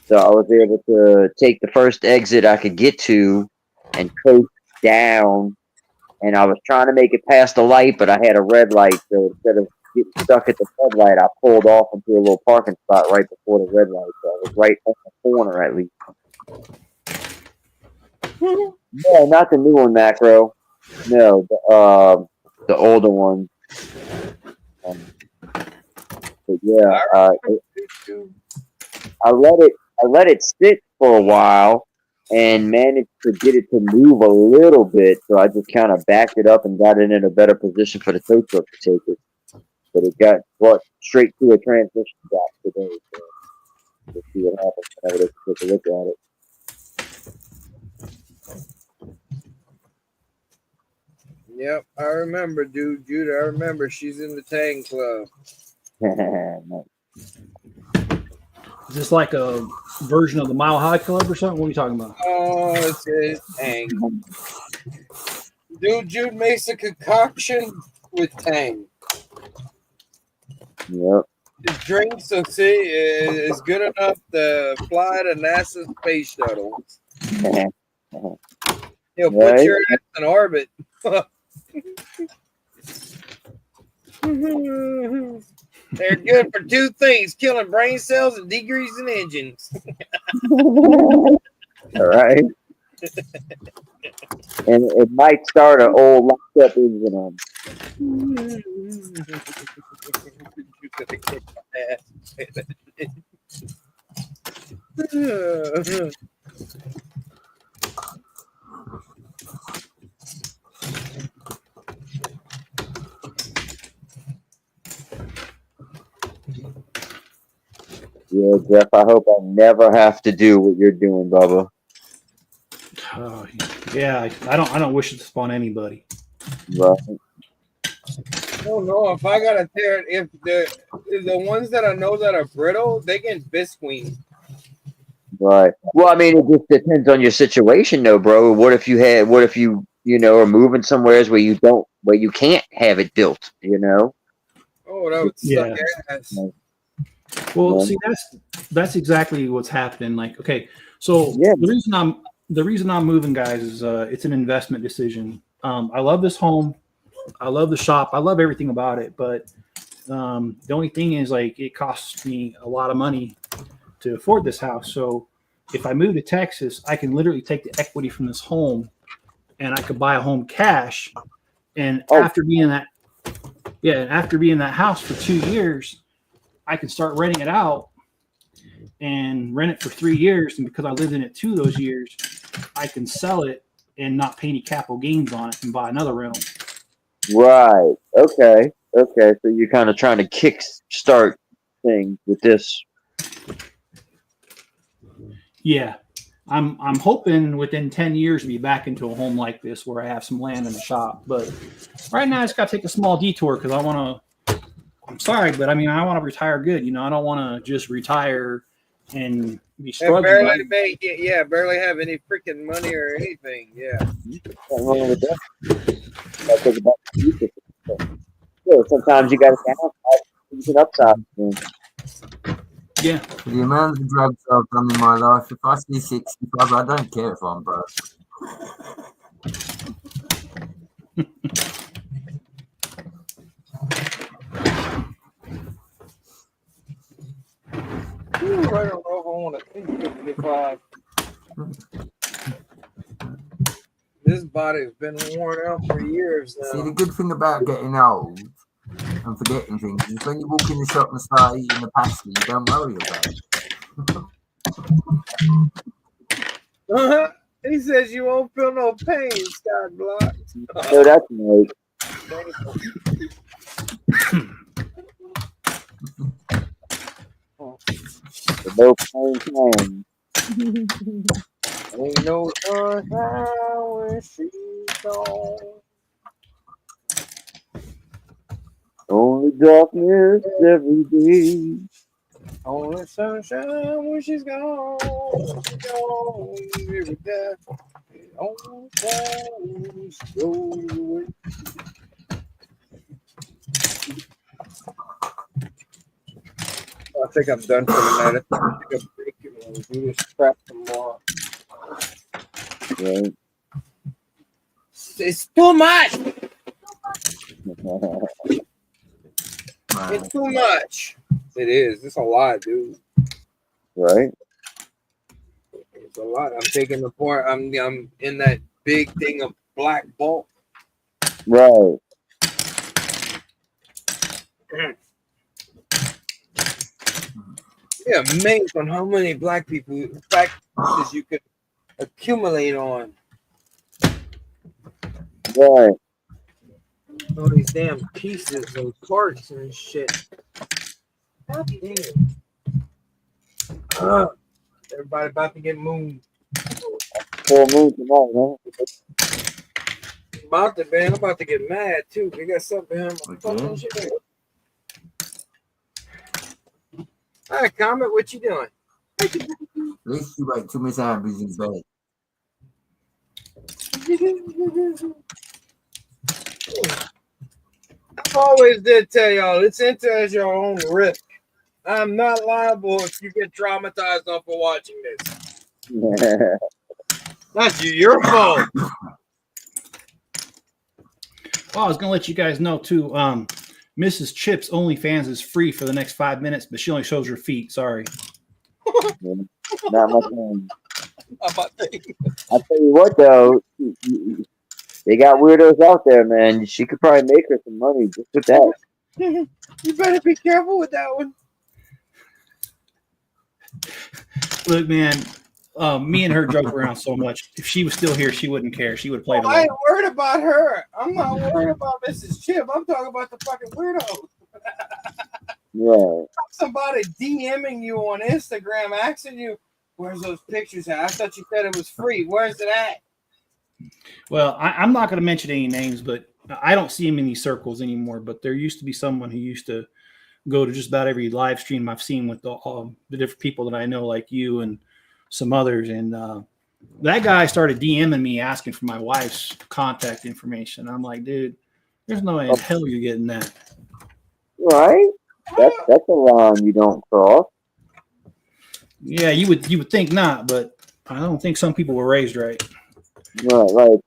so I was able to take the first exit I could get to and coast down. And I was trying to make it past the light, but I had a red light, so instead of getting stuck at the red light, I pulled off into a little parking spot right before the red light. So I was right on the corner at least. No, not the new one, Macro. No, the older one. But yeah, I let it sit for a while and managed to get it to move a little bit. So I just kind of backed it up and got it in a better position for the tow truck to take it. But it got brought straight to a transmission box today. So we'll see what happens whenever they take a look at it. Yep, I remember, dude. Jude, I remember. She's in the Tang Club. Is this like a version of the Mile High Club or something? What are you talking about? Oh, it's a Tang. Dude, Jude makes a concoction with Tang. Yep. His drink, so see, is good enough to fly to NASA's space shuttle. He'll put your ass in orbit. They're good for 2 things: killing brain cells and degreasing engines. All right. And it might start an old locked up engine on. Yeah, Jeff, I hope I never have to do what you're doing, Bubba. Oh, yeah, I don't wish it upon anybody. Right. I don't know if I gotta tear it. If the ones that I know that are brittle, they get bisqueen. Right. Well, I mean, it just depends on your situation, though, bro. What if you are moving somewhere where you can't have it built, you know? Oh, that would suck ass. Well, Yeah. see, that's exactly what's happening. Like, okay, so Yeah. the reason I'm moving, guys, is it's an investment decision. I love this home, I love the shop, I love everything about it, but the only thing is, like, it costs me a lot of money to afford this house. So if I move to Texas, I can literally take the equity from this home and I could buy a home cash. And after being in that house for 2 years, I can start renting it out and rent it for 3 years. And because I lived in it 2 of those years, I can sell it and not pay any capital gains on it and buy another rental. Right. Okay. So you're kind of trying to kickstart things with this. Yeah. I'm hoping within 10 years to be back into a home like this where I have some land and a shop. But right now I just got to take a small detour because I'm sorry, but I mean, I want to retire good. You know, I don't want to just retire and be struggling. And barely make it. Yeah, barely have any freaking money or anything. Yeah. What's wrong with that? Gotta think about the future. Yeah, sometimes you got to downside, you can upside. Yeah. For the amount of drugs I've done in my life, if I see 65, I don't care if I'm broke. Ooh, I don't know if I want to think 55. This body's been worn out for years now. See, the good thing about getting old and forgetting things is when you walk in the shop and start eating the pasta, you don't worry about it. He says you won't feel no pain, Scott Block. No, that's nice. No pain. Ain't no sunshine when she's gone. Only darkness every day. Only sunshine when she's gone. She's gone. Every day. Only time she goes away. I think I'm done for the night. I think I'm breaking. We'll do this crap tomorrow. Right. It's too much. Man. It's too much. It is. It's a lot, dude. Right. It's a lot. I'm taking the part. I'm in that big thing of black bulk. Right. Yeah, amazed on how many black pieces you could accumulate on. Right. All these damn pieces and parts and shit. God damn. Everybody about to get mooned. Full moon tomorrow, About to, man. I'm about to get mad too. They got something behind my fucking Okay. shit. All right, Comet, what you doing? At least you wait till Miss Amber's in bed. I always did tell y'all, it's into as your own risk. I'm not liable if you get traumatized off of watching this. huh? That's your fault. Well, I was gonna let you guys know too. Mrs. Chip's OnlyFans is free for the next 5 minutes, but she only shows her feet. Sorry. Not my thing. How about that? I tell you what, though, they got weirdos out there, man. She could probably make her some money just with that. You better be careful with that one. Look, man, me and her joke around so much. If she was still here, she wouldn't care. She would play I ain't along. worried about her. I'm not worried about Mrs. Chip. I'm talking about the fucking weirdo. Right. Somebody DMing you on Instagram asking you, where's those pictures at? I thought you said it was free. Where's it at? Well, I'm not going to mention any names, but I don't see him in these circles anymore. But there used to be someone who used to go to just about every live stream I've seen with the different people that I know, like you and some others. And that guy started DMing me asking for my wife's contact information. I'm like, dude, there's no way in hell you're getting that. Right. That's a line you don't cross. Yeah, you would think not, but I don't think some people were raised right. Right. Like,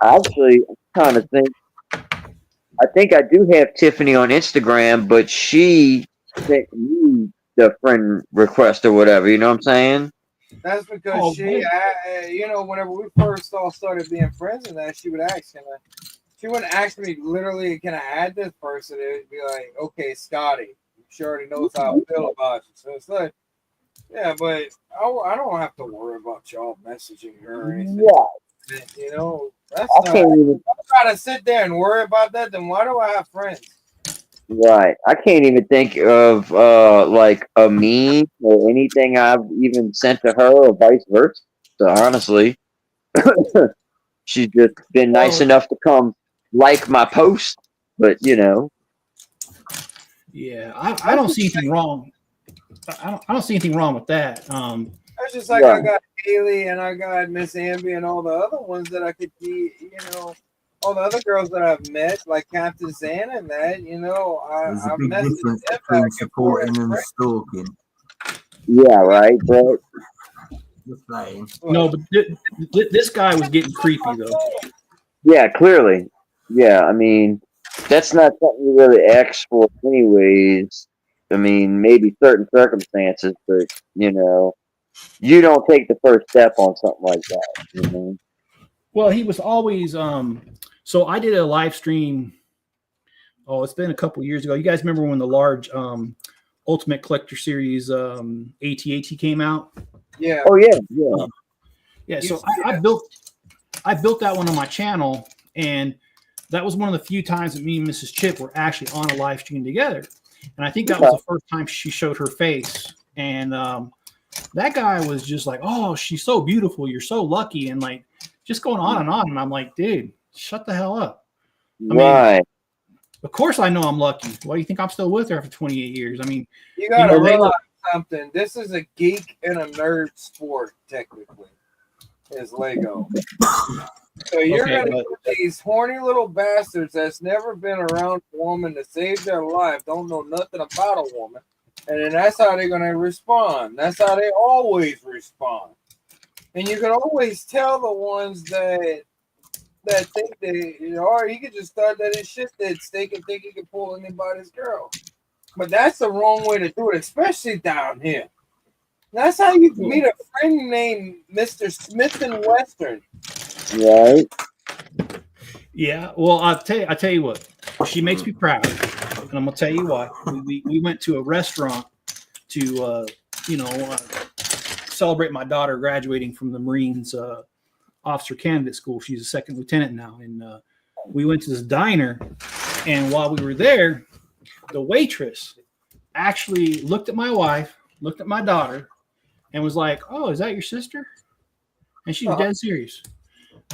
actually, I'm trying to think. I think I do have Tiffany on Instagram, but she sent me the friend request or whatever. You know what I'm saying? That's because whenever we first all started being friends and that, she would ask, she wouldn't ask me literally, can I add this person? It would be like, okay, Scotty, she already knows how I feel about you. So it's like, yeah, but I don't have to worry about y'all messaging her or anything. Yeah. You know, that's I can't even. I gotta sit there and worry about that. Then why do I have friends? Right. I can't even think of like a meme or anything I've even sent to her or vice versa. Honestly, she's just been nice enough to come like my post, but you know. Yeah, I don't see anything wrong. I don't see anything wrong with that. It's just like I got Haley and I got Miss Amby and all the other ones that I could be, all the other girls that I've met, like Captain Santa and that, There's a I've big met difference between supporting and stalking. Yeah, right. But Just saying. No, but this guy was getting creepy though. yeah, clearly. Yeah, I mean, that's not something you really ask for, anyways. I mean, maybe certain circumstances, but you don't take the first step on something like that. You know? Well, he was always so I did a live stream. Oh, it's been a couple years ago. You guys remember when the large Ultimate Collector Series AT-AT came out? Yeah. Oh yeah. Yeah. So I built that one on my channel, and that was one of the few times that me and Mrs. Chip were actually on a live stream together. And I think that was the first time she showed her face. And that guy was just like, "Oh, she's so beautiful. You're so lucky," and like just going on and on. And I'm like, dude, shut the hell up. I mean, of course I know I'm lucky. Why do you think I'm still with her after 28 years? I mean, you gotta realize something. This is a geek and a nerd sport, technically, is Lego. So you're gonna get these horny little bastards that's never been around a woman to save their life, don't know nothing about a woman, and then that's how they're gonna respond. That's how they always respond. And you can always tell the ones that think they, or he could just start that shit that they can think he can pull anybody's girl. But that's the wrong way to do it, especially down here. That's how you meet a friend named Mr. Smith and Western. Right. Yeah. Well, I'll tell you what. She makes me proud, and I'm gonna tell you why. We went to a restaurant to celebrate my daughter graduating from the Marines officer candidate school. She's a second lieutenant now, and we went to this diner. And while we were there, the waitress actually looked at my wife, looked at my daughter, and was like, "Oh, is that your sister?" And she's dead serious.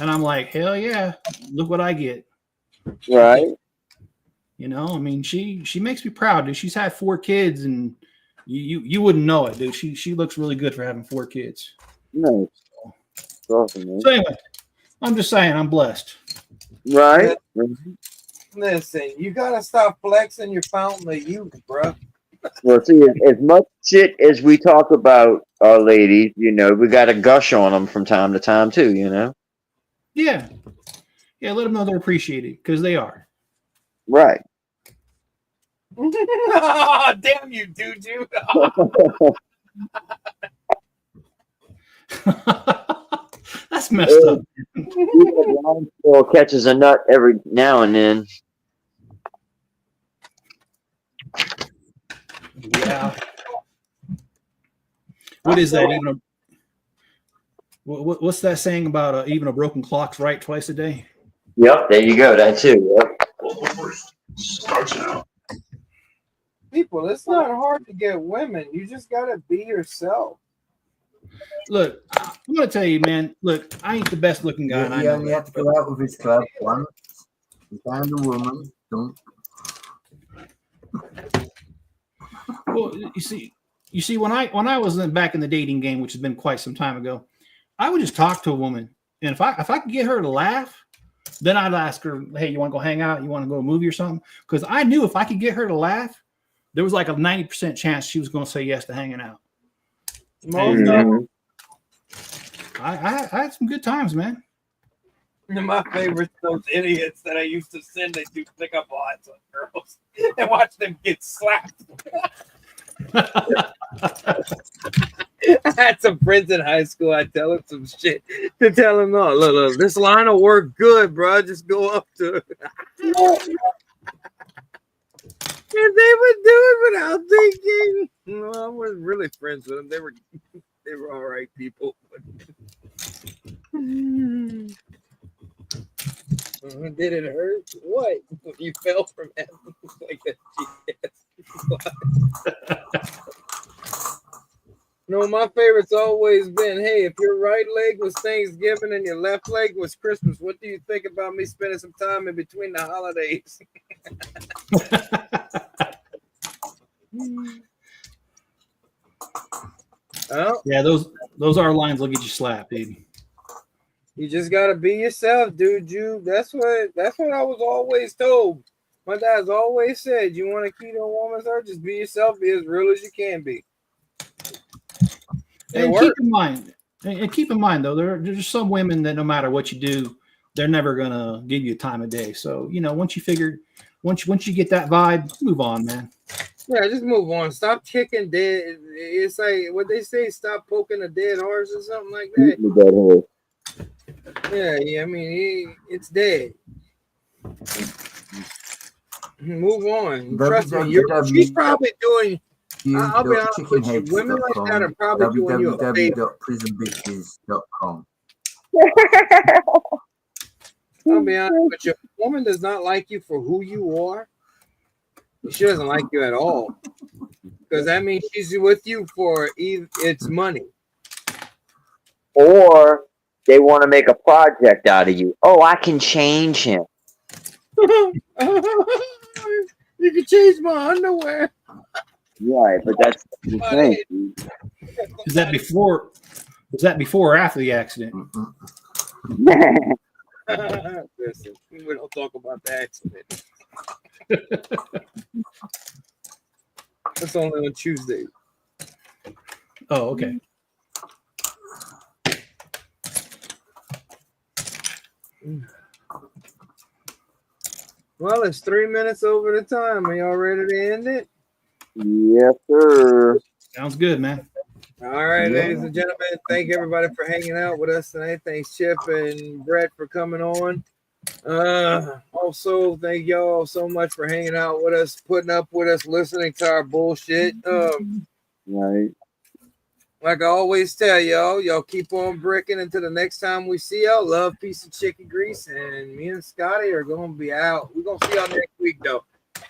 And I'm like, "Hell yeah! Look what I get." Right. I mean, she makes me proud, dude. She's had 4 kids, and you wouldn't know it, dude. She looks really good for having 4 kids. No. Awesome, so anyway, I'm just saying I'm blessed. Right. Listen, you gotta stop flexing your fountain of youth, bro. Well, see, as much shit as we talk about our ladies, we got to gush on them from time to time too. Yeah. Let them know they're appreciated because they are. Right. Damn you, dude. That's messed up. Still catches a nut every now and then. Yeah. What is that? What's that saying about even a broken clock's right twice a day? Yep, there you go. That too. Yep. You people. It's not hard to get women. You just gotta be yourself. Look, I'm gonna tell you, man. Look, I ain't the best looking guy. And I He know only that, had to go out with his club once. He found a woman. Don't. well, you see, when I was back in the dating game, which has been quite some time ago, I would just talk to a woman, and if I could get her to laugh, then I'd ask her, "Hey, you want to go hang out? You want to go to a movie or something?" Because I knew if I could get her to laugh, there was like a 90% chance she was going to say yes to hanging out. And, I had some good times, man. My favorite those idiots that I used to send that do pickup lines on girls and watch them get slapped. I had some friends in high school. I tell them some shit to tell them, no, look, this line will work good, bro. Just go up to it. And they would do it without thinking. No, I wasn't really friends with them. They were all right people. Did it hurt? What? You fell from heaven like that? No, my favorite's always been, hey, if your right leg was Thanksgiving and your left leg was Christmas, what do you think about me spending some time in between the holidays? Oh, Yeah, those are lines will get you slapped, dude. you just gotta be yourself, dude. That's what I was always told. My dad's always said, you want to keep a woman's heart, just be yourself, be as real as you can be. And keep in mind, though, there's some women that no matter what you do, they're never gonna give you a time of day. So once you get that vibe, move on, man. Yeah, just move on. Stop kicking dead. It's like what they say, stop poking a dead horse or something like that. Yeah. I mean, it's dead. Move on. Trust me. She's probably doing. I'll be honest with you. Women like that are probably doing you a favor. www.prisonbitches.com. I'll be honest with you. If a woman does not like you for who you are, she doesn't like you at all. Because that means she's with you for it's money. Or they want to make a project out of you. Oh, I can change him. You can change my underwear. Right, but that's the thing. Is that before or after the accident? Listen, we don't talk about the accident. That's only on Tuesday. Oh, okay. Well, it's 3 minutes over the time. Are y'all ready to end it? Yes, sir. Sounds good, man. All right, ladies and gentlemen, thank everybody for hanging out with us tonight. Thanks, Chip and Brett, for coming on. Also, thank y'all so much for hanging out with us, putting up with us, listening to our bullshit. Right. Like I always tell y'all keep on bricking until the next time we see y'all. Love, peace, and chicken grease. And me and Scotty are going to be out. We're going to see y'all next week, though.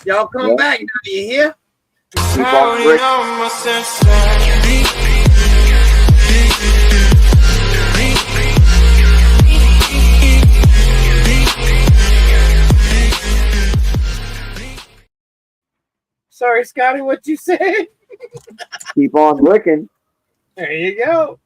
Y'all come back. Now, you hear? Counting on my senses. Sorry, Scotty, what you said? Keep on bricking. There you go.